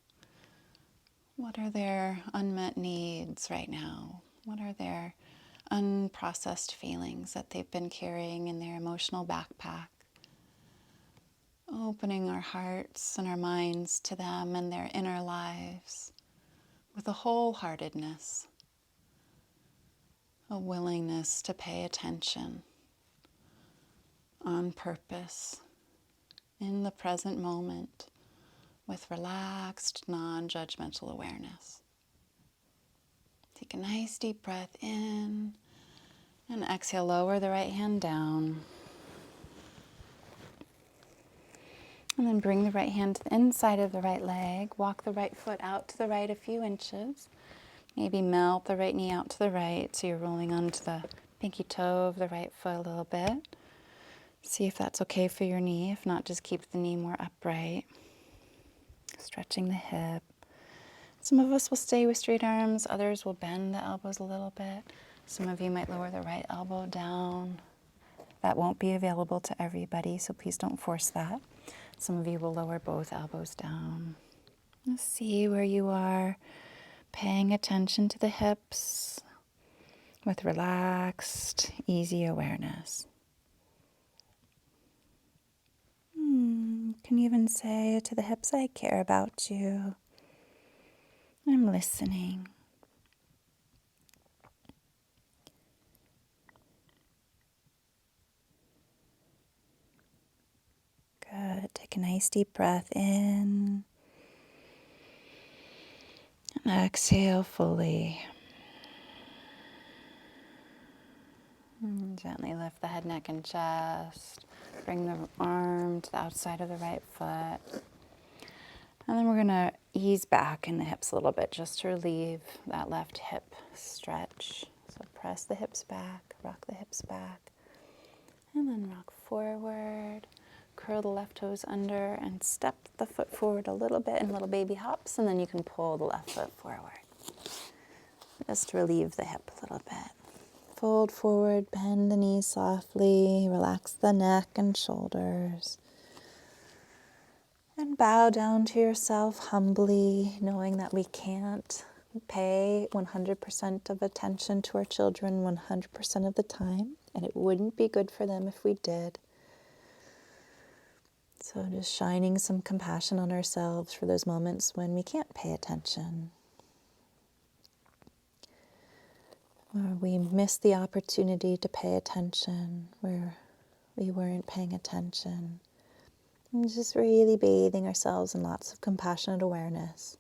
What are their unmet needs right now? What are their unprocessed feelings that they've been carrying in their emotional backpack? Opening our hearts and our minds to them and their inner lives with a wholeheartedness, a willingness to pay attention on purpose in the present moment with relaxed, non-judgmental awareness. Take a nice deep breath in and exhale, lower the right hand down. And then bring the right hand to the inside of the right leg. Walk the right foot out to the right a few inches. Maybe melt the right knee out to the right so you're rolling onto the pinky toe of the right foot a little bit. See if that's okay for your knee. If not, just keep the knee more upright. Stretching the hip. Some of us will stay with straight arms. Others will bend the elbows a little bit. Some of you might lower the right elbow down. That won't be available to everybody, so please don't force that. Some of you will lower both elbows down. Let's see where you are, paying attention to the hips with relaxed, easy awareness. You can even say to the hips, I care about you. I'm listening. Good. Take a nice deep breath in. And exhale fully. Gently lift the head, neck, and chest. Bring the arm to the outside of the right foot. And then we're going to ease back in the hips a little bit just to relieve that left hip stretch. So press the hips back, rock the hips back, and then rock forward. Curl the left toes under and step the foot forward a little bit in little baby hops, and then you can pull the left foot forward. Just relieve the hip a little bit. Fold forward, bend the knees softly, relax the neck and shoulders. And bow down to yourself humbly, knowing that we can't pay 100% of attention to our children 100% of the time, and it wouldn't be good for them if we did. So just shining some compassion on ourselves for those moments when we can't pay attention. Or we missed the opportunity to pay attention, where we weren't paying attention. And just really bathing ourselves in lots of compassionate awareness.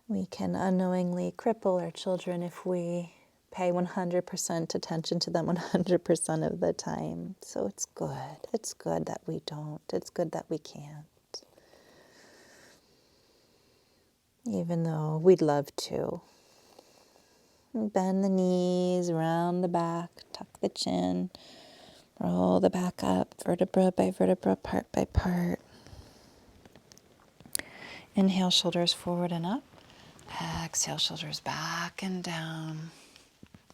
We can unknowingly cripple our children if we pay 100% attention to them 100% of the time. So it's good. It's good that we don't. It's good that we can't. Even though we'd love to. Bend the knees, round the back, tuck the chin, roll the back up, vertebra by vertebra, part by part. Inhale, shoulders forward and up. Exhale, shoulders back and down.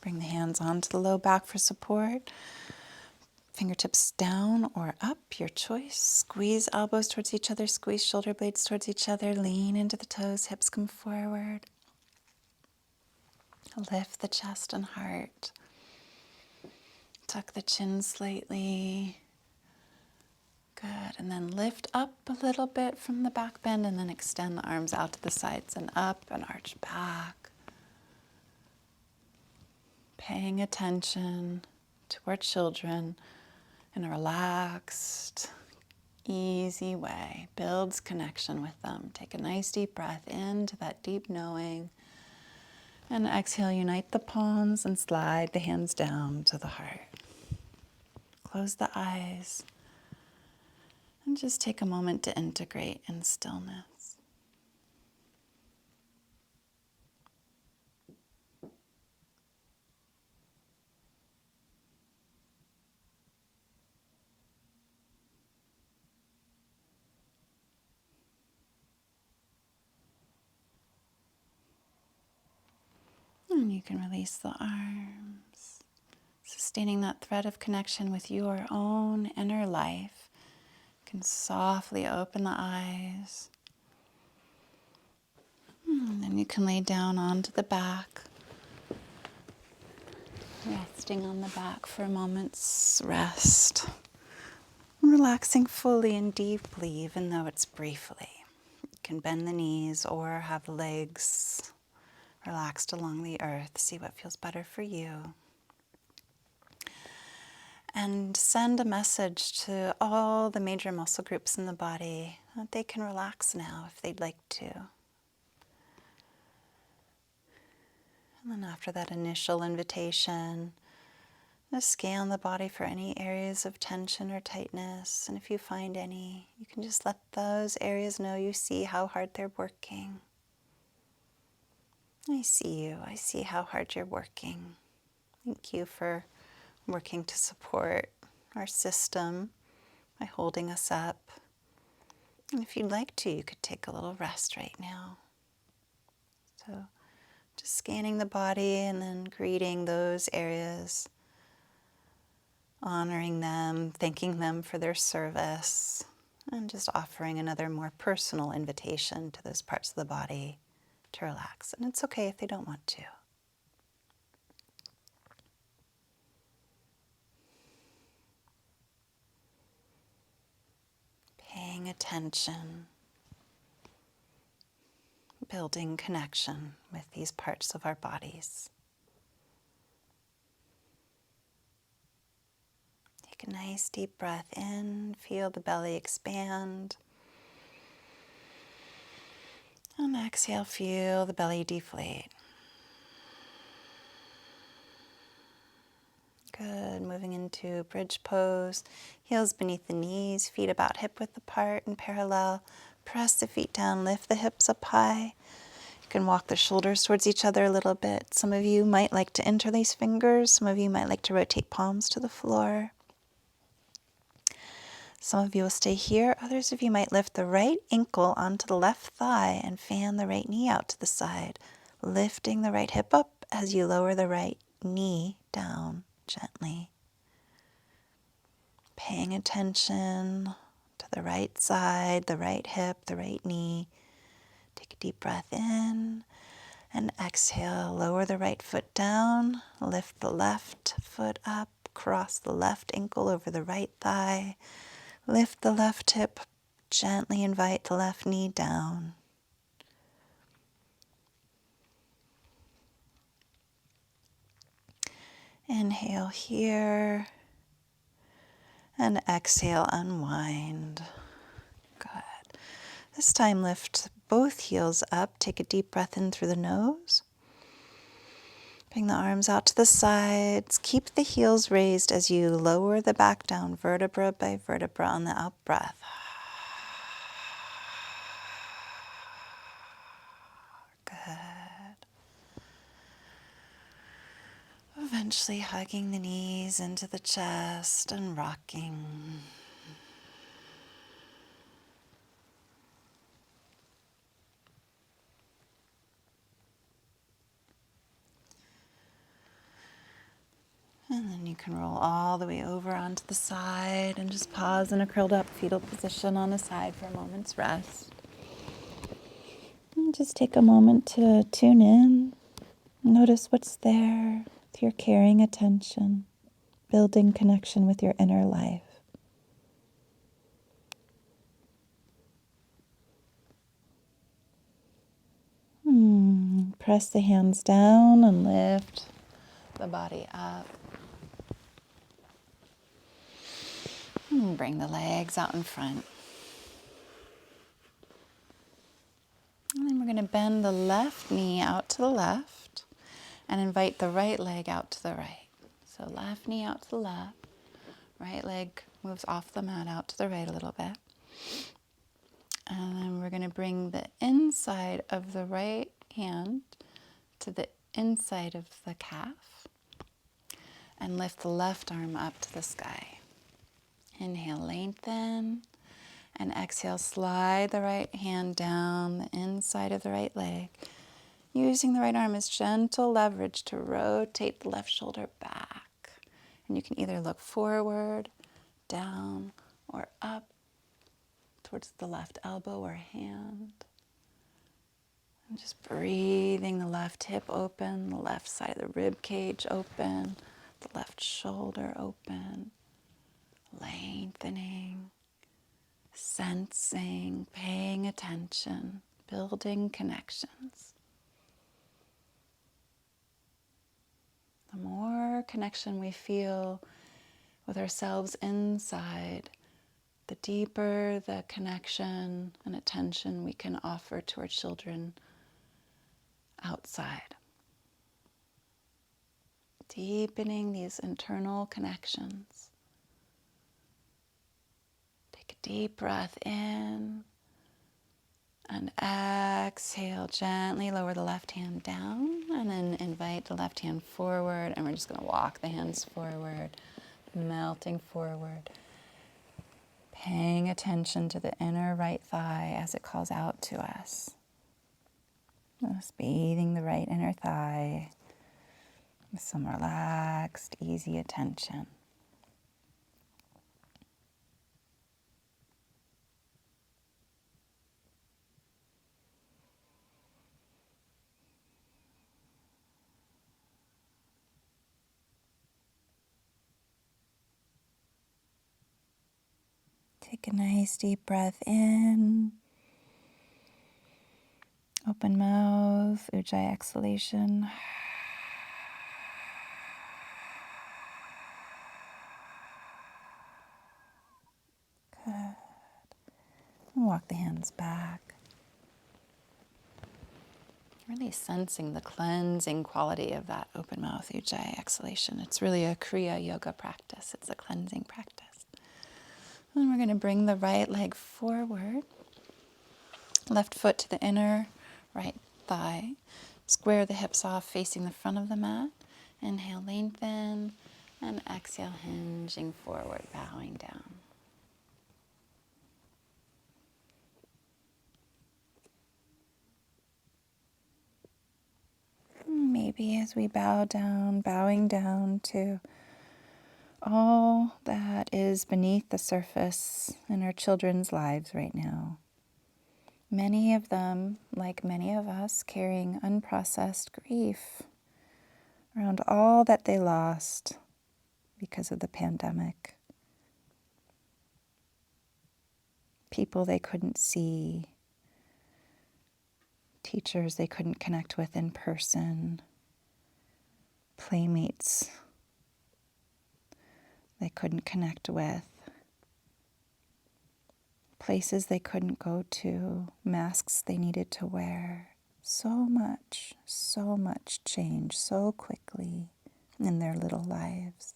Bring the hands onto the low back for support. Fingertips down or up, your choice. Squeeze elbows towards each other, squeeze shoulder blades towards each other. Lean into the toes, hips come forward. Lift the chest and heart. Tuck the chin slightly. Good. And then lift up a little bit from the back bend and then extend the arms out to the sides and up and arch back. Paying attention to our children in a relaxed, easy way. Builds connection with them. Take a nice deep breath into that deep knowing. And exhale, unite the palms and slide the hands down to the heart. Close the eyes. And just take a moment to integrate in stillness. And you can release the arms, sustaining that thread of connection with your own inner life. You can softly open the eyes. And then you can lay down onto the back, resting on the back for a moment's rest. Relaxing fully and deeply, even though it's briefly. You can bend the knees or have the legs relaxed along the earth. See what feels better for you. And send a message to all the major muscle groups in the body that they can relax now if they'd like to. And then after that initial invitation, just scan the body for any areas of tension or tightness. And if you find any, you can just let those areas know you see how hard they're working. I see you. I see how hard you're working. Thank you for working to support our system by holding us up. And if you'd like to, you could take a little rest right now. So just scanning the body and then greeting those areas, honoring them, thanking them for their service, and just offering another more personal invitation to those parts of the body to relax. And it's okay if they don't want to. Paying attention, building connection with these parts of our bodies. Take a nice deep breath in, feel the belly expand. And exhale, feel the belly deflate. Good, moving into bridge pose. Heels beneath the knees, feet about hip width apart and parallel. Press the feet down, lift the hips up high. You can walk the shoulders towards each other a little bit. Some of you might like to interlace fingers. Some of you might like to rotate palms to the floor. Some of you will stay here. Others of you might lift the right ankle onto the left thigh and fan the right knee out to the side, lifting the right hip up as you lower the right knee down gently. Paying attention to the right side, the right hip, the right knee. Take a deep breath in and exhale. Lower the right foot down, lift the left foot up, cross the left ankle over the right thigh, lift the left hip, gently invite the left knee down. Inhale here. And exhale, unwind. Good. This time lift both heels up. Take a deep breath in through the nose. Bring the arms out to the sides. Keep the heels raised as you lower the back down vertebra by vertebra on the out breath. Good. Eventually hugging the knees into the chest and rocking. And then you can roll all the way over onto the side and just pause in a curled up fetal position on the side for a moment's rest. And just take a moment to tune in. Notice what's there with your caring attention, building connection with your inner life. Press the hands down and lift the body up. Bring the legs out in front. And then we're going to bend the left knee out to the left and invite the right leg out to the right. So left knee out to the left, right leg moves off the mat out to the right a little bit. And then we're going to bring the inside of the right hand to the inside of the calf and lift the left arm up to the sky. Inhale, lengthen, and exhale, slide the right hand down the inside of the right leg, using the right arm as gentle leverage to rotate the left shoulder back. And you can either look forward, down, or up towards the left elbow or hand. And just breathing the left hip open, the left side of the rib cage open, the left shoulder open, lengthening, sensing, paying attention, building connections. The more connection we feel with ourselves inside, the deeper the connection and attention we can offer to our children outside. Deepening these internal connections. Take a deep breath in and exhale. Gently lower the left hand down and then invite the left hand forward, and we're just going to walk the hands forward, melting forward. Paying attention to the inner right thigh as it calls out to us. Just bathing the right inner thigh with some relaxed, easy attention. Take a nice deep breath in. Open mouth, Ujjayi exhalation. Good. And walk the hands back. Really sensing the cleansing quality of that open mouth Ujjayi exhalation. It's really a Kriya Yoga practice. It's a cleansing practice. And we're going to bring the right leg forward. Left foot to the inner right thigh. Square the hips off facing the front of the mat. Inhale, lengthen, and exhale, hinging forward, bowing down. Maybe as we bow down, bowing down to all that is beneath the surface in our children's lives right now. Many of them, like many of us, carrying unprocessed grief around all that they lost because of the pandemic. People they couldn't see, teachers they couldn't connect with in person, playmates they couldn't connect with, places they couldn't go to, masks they needed to wear. So much change so quickly in their little lives.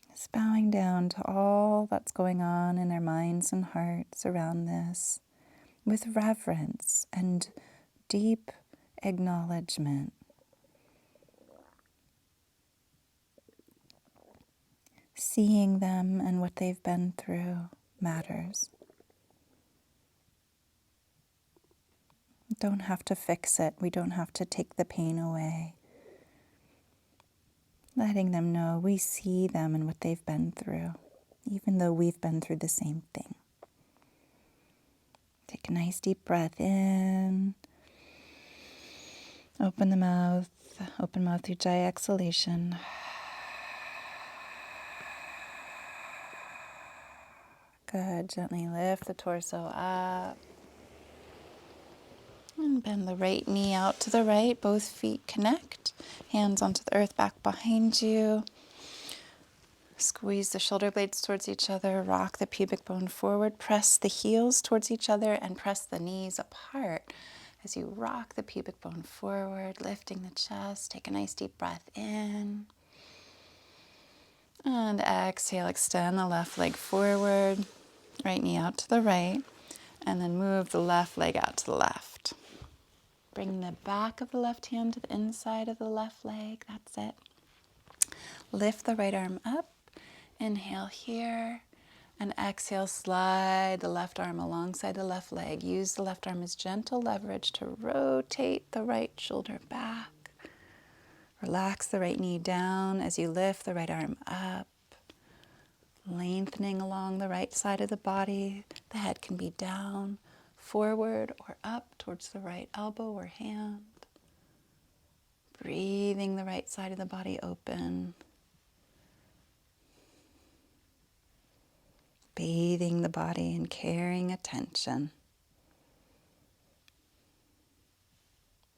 Just bowing down to all that's going on in their minds and hearts around this with reverence and deep acknowledgement. Seeing them and what they've been through matters. We don't have to fix it. We don't have to take the pain away. letting them know we see them and what they've been through, even though we've been through the same thing. Take a nice deep breath in. Open the mouth. Open mouth Ujjayi exhalation. Good. Gently lift the torso up. And bend the right knee out to the right. Both feet connect. Hands onto the earth back behind you. Squeeze the shoulder blades towards each other. Rock the pubic bone forward. Press the heels towards each other and press the knees apart as you rock the pubic bone forward, lifting the chest. Take a nice deep breath in. And exhale, extend the left leg forward. Right knee out to the right. And then move the left leg out to the left. Bring the back of the left hand to the inside of the left leg. That's it. Lift the right arm up. Inhale here. And exhale, slide the left arm alongside the left leg. Use the left arm as gentle leverage to rotate the right shoulder back. Relax the right knee down as you lift the right arm up. Lengthening along the right side of the body. The head can be down, forward, or up towards the right elbow or hand. Breathing the right side of the body open. Bathing the body in caring attention.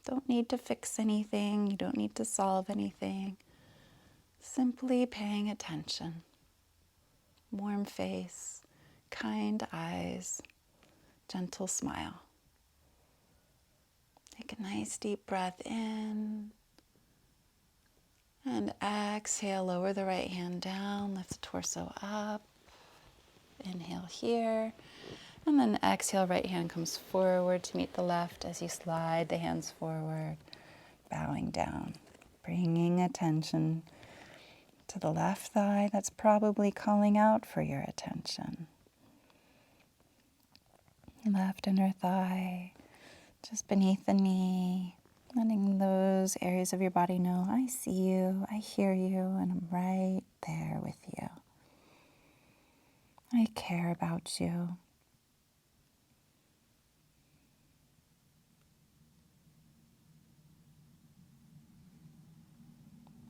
Don't need to fix anything. You don't need to solve anything. Simply paying attention. Warm face, kind eyes, gentle smile. Take a nice deep breath in. And exhale, lower the right hand down, lift the torso up. Inhale here. And then exhale, right hand comes forward to meet the left as you slide the hands forward, bowing down. Bringing attention to the left thigh that's probably calling out for your attention. Left inner thigh, just beneath the knee. Letting those areas of your body know, I see you, I hear you, and I'm right there with you. I care about you.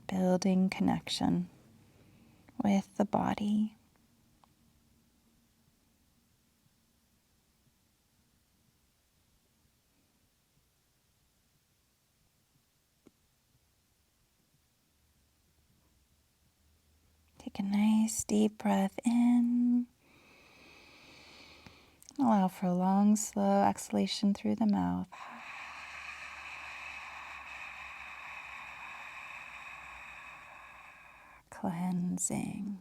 Building connection with the body. Take a nice deep breath in. Allow for a long, slow exhalation through the mouth. Cleansing.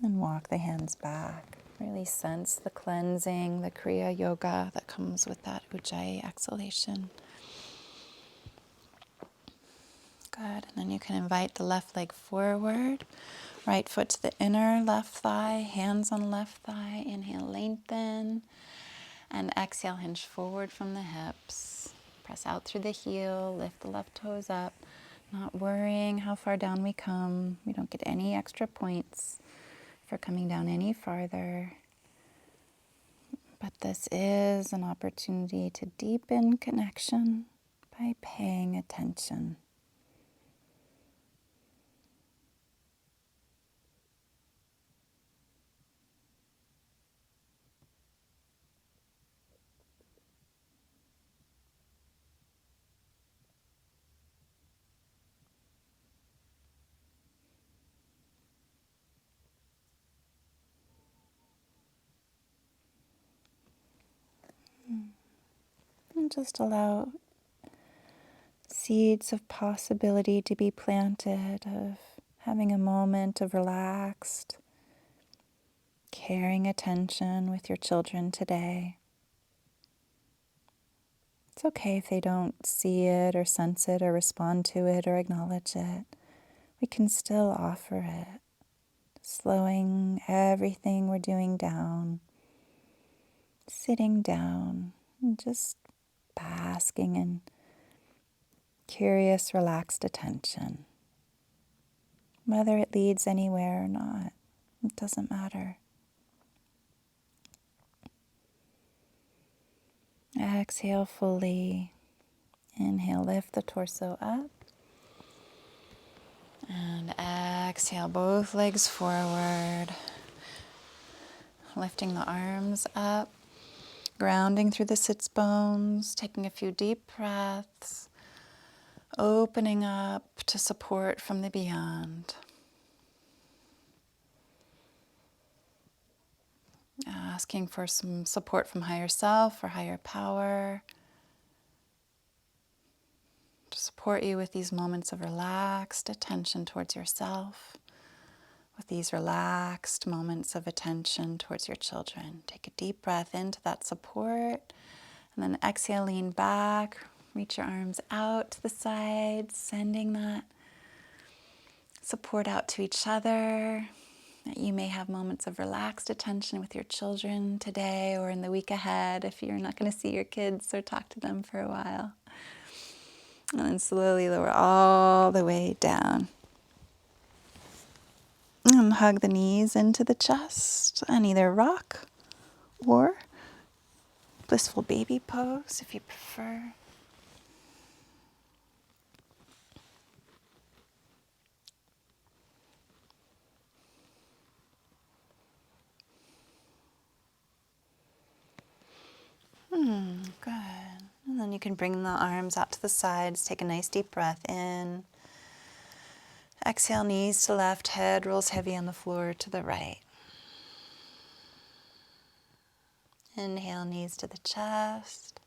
And walk the hands back. Really sense the cleansing, the Kriya Yoga that comes with that Ujjayi exhalation. Good. And then you can invite the left leg forward. Right foot to the inner left thigh, hands on left thigh. Inhale, lengthen. And exhale, hinge forward from the hips. Press out through the heel, lift the left toes up. Not worrying how far down we come. We don't get any extra points for coming down any farther. But this is an opportunity to deepen connection by paying attention. And just allow seeds of possibility to be planted, of having a moment of relaxed, caring attention with your children today. It's okay if they don't see it or sense it or respond to it or acknowledge it. We can still offer it, slowing everything we're doing down, sitting down, and just basking in curious, relaxed attention. whether it leads anywhere or not. It doesn't matter. Exhale fully. Inhale, lift the torso up. And exhale, both legs forward. Lifting the arms up. Grounding through the sits bones. Taking a few deep breaths. Opening up to support from the beyond. Asking for some support from higher self or higher power to support you with these moments of relaxed attention towards yourself, with these relaxed moments of attention towards your children. Take a deep breath into that support, and then exhale, lean back, reach your arms out to the sides, sending that support out to each other. You may have moments of relaxed attention with your children today or in the week ahead if you're not going to see your kids or talk to them for a while. And then slowly lower all the way down. And hug the knees into the chest and either rock or blissful baby pose if you prefer. Good. And then you can bring the arms out to the sides. Take a nice deep breath in. Exhale, knees to left, head rolls heavy on the floor to the right. Inhale, knees to the chest.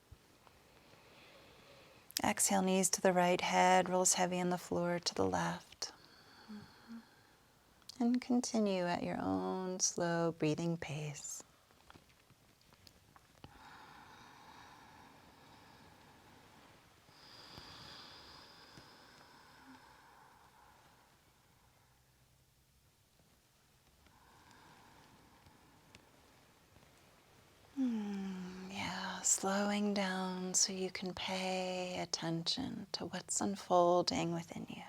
Exhale, knees to the right, head rolls heavy on the floor to the left. And continue at your own slow breathing pace. Yeah, slowing down so you can pay attention to what's unfolding within you.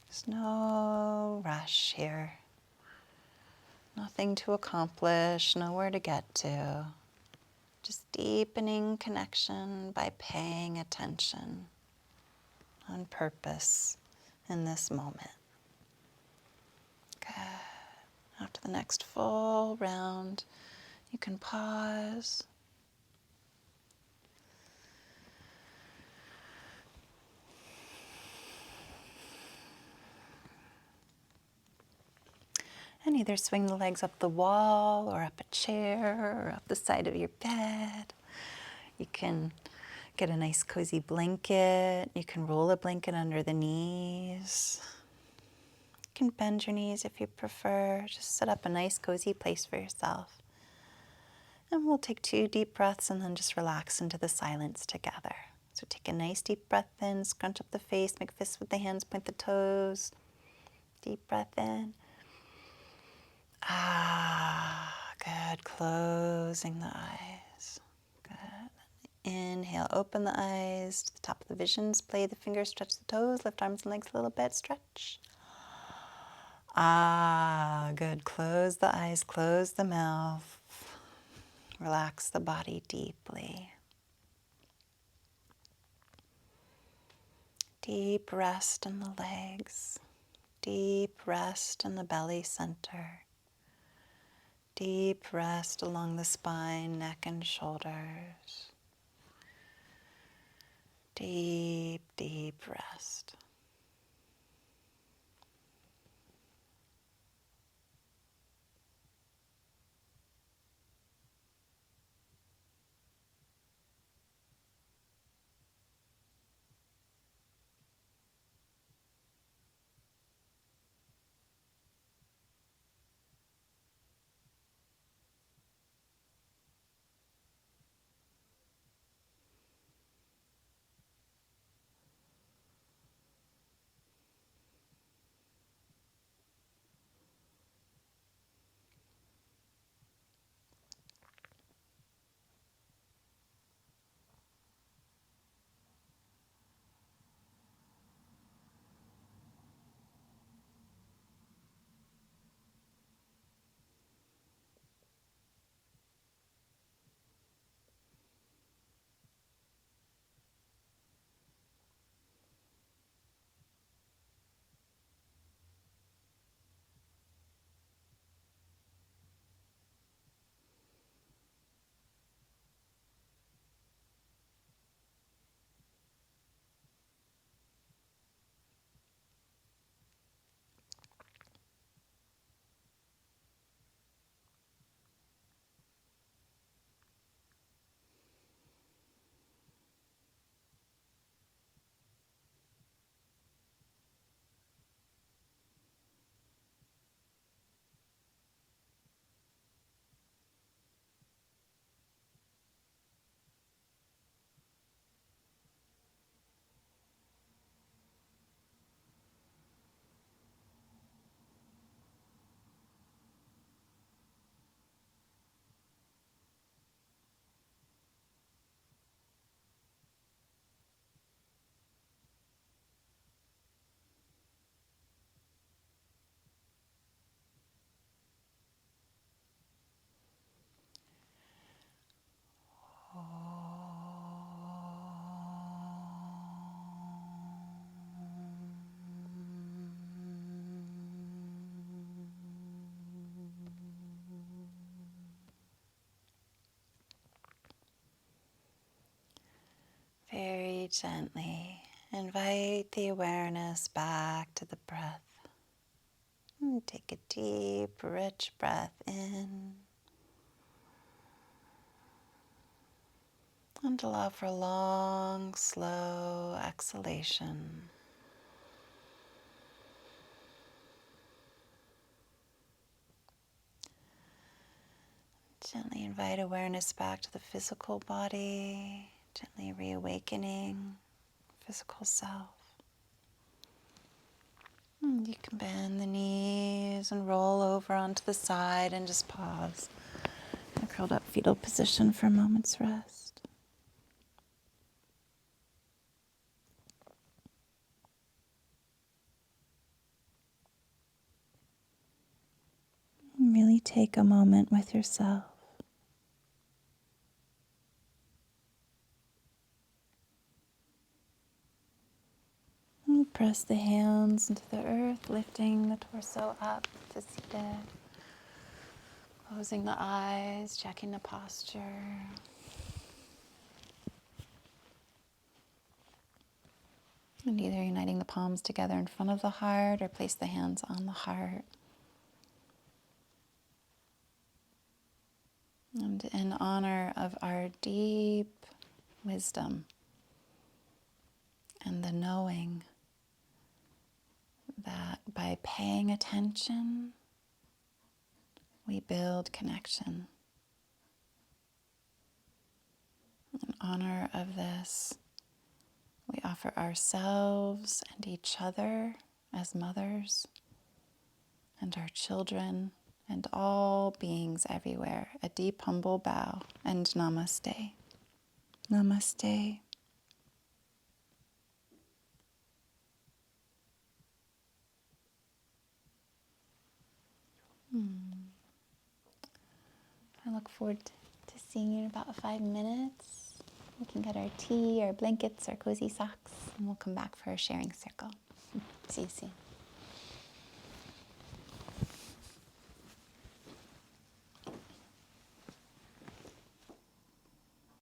There's no rush here. Nothing to accomplish, nowhere to get to. Just deepening connection by paying attention on purpose in this moment. Good. After the next full round, you can pause. And either swing the legs up the wall or up a chair or up the side of your bed. You can get a nice cozy blanket. You can roll a blanket under the knees. You can bend your knees if you prefer. Just set up a nice cozy place for yourself. And we'll take 2 deep breaths and then just relax into the silence together. So take a nice deep breath in, scrunch up the face, make fists with the hands, point the toes. Deep breath in. Good. Closing the eyes. Good. Inhale, open the eyes to the top of the visions. Play the fingers, stretch the toes, lift arms and legs a little bit, stretch. Good. Close the eyes, close the mouth. Relax the body deeply. Deep rest in the legs. Deep rest in the belly center. Deep rest along the spine, neck, and shoulders. Deep, deep rest. gently invite the awareness back to the breath. And take a deep, rich breath in. And allow for a long, slow exhalation. Gently invite awareness back to the physical body, gently reawakening physical self. And you can bend the knees and roll over onto the side and just pause in a curled up fetal position for a moment's rest. And really take a moment with yourself. And press the hands into the earth, lifting the torso up to seated. Closing the eyes, checking the posture. And either uniting the palms together in front of the heart or place the hands on the heart. And in honor of our deep wisdom and the knowing that by paying attention, we build connection. In honor of this, we offer ourselves and each other as mothers and our children and all beings everywhere a deep, humble bow and namaste. Namaste. I look forward to seeing you in about 5 minutes. We can get our tea, our blankets, our cozy socks, and we'll come back for our sharing circle. See you soon.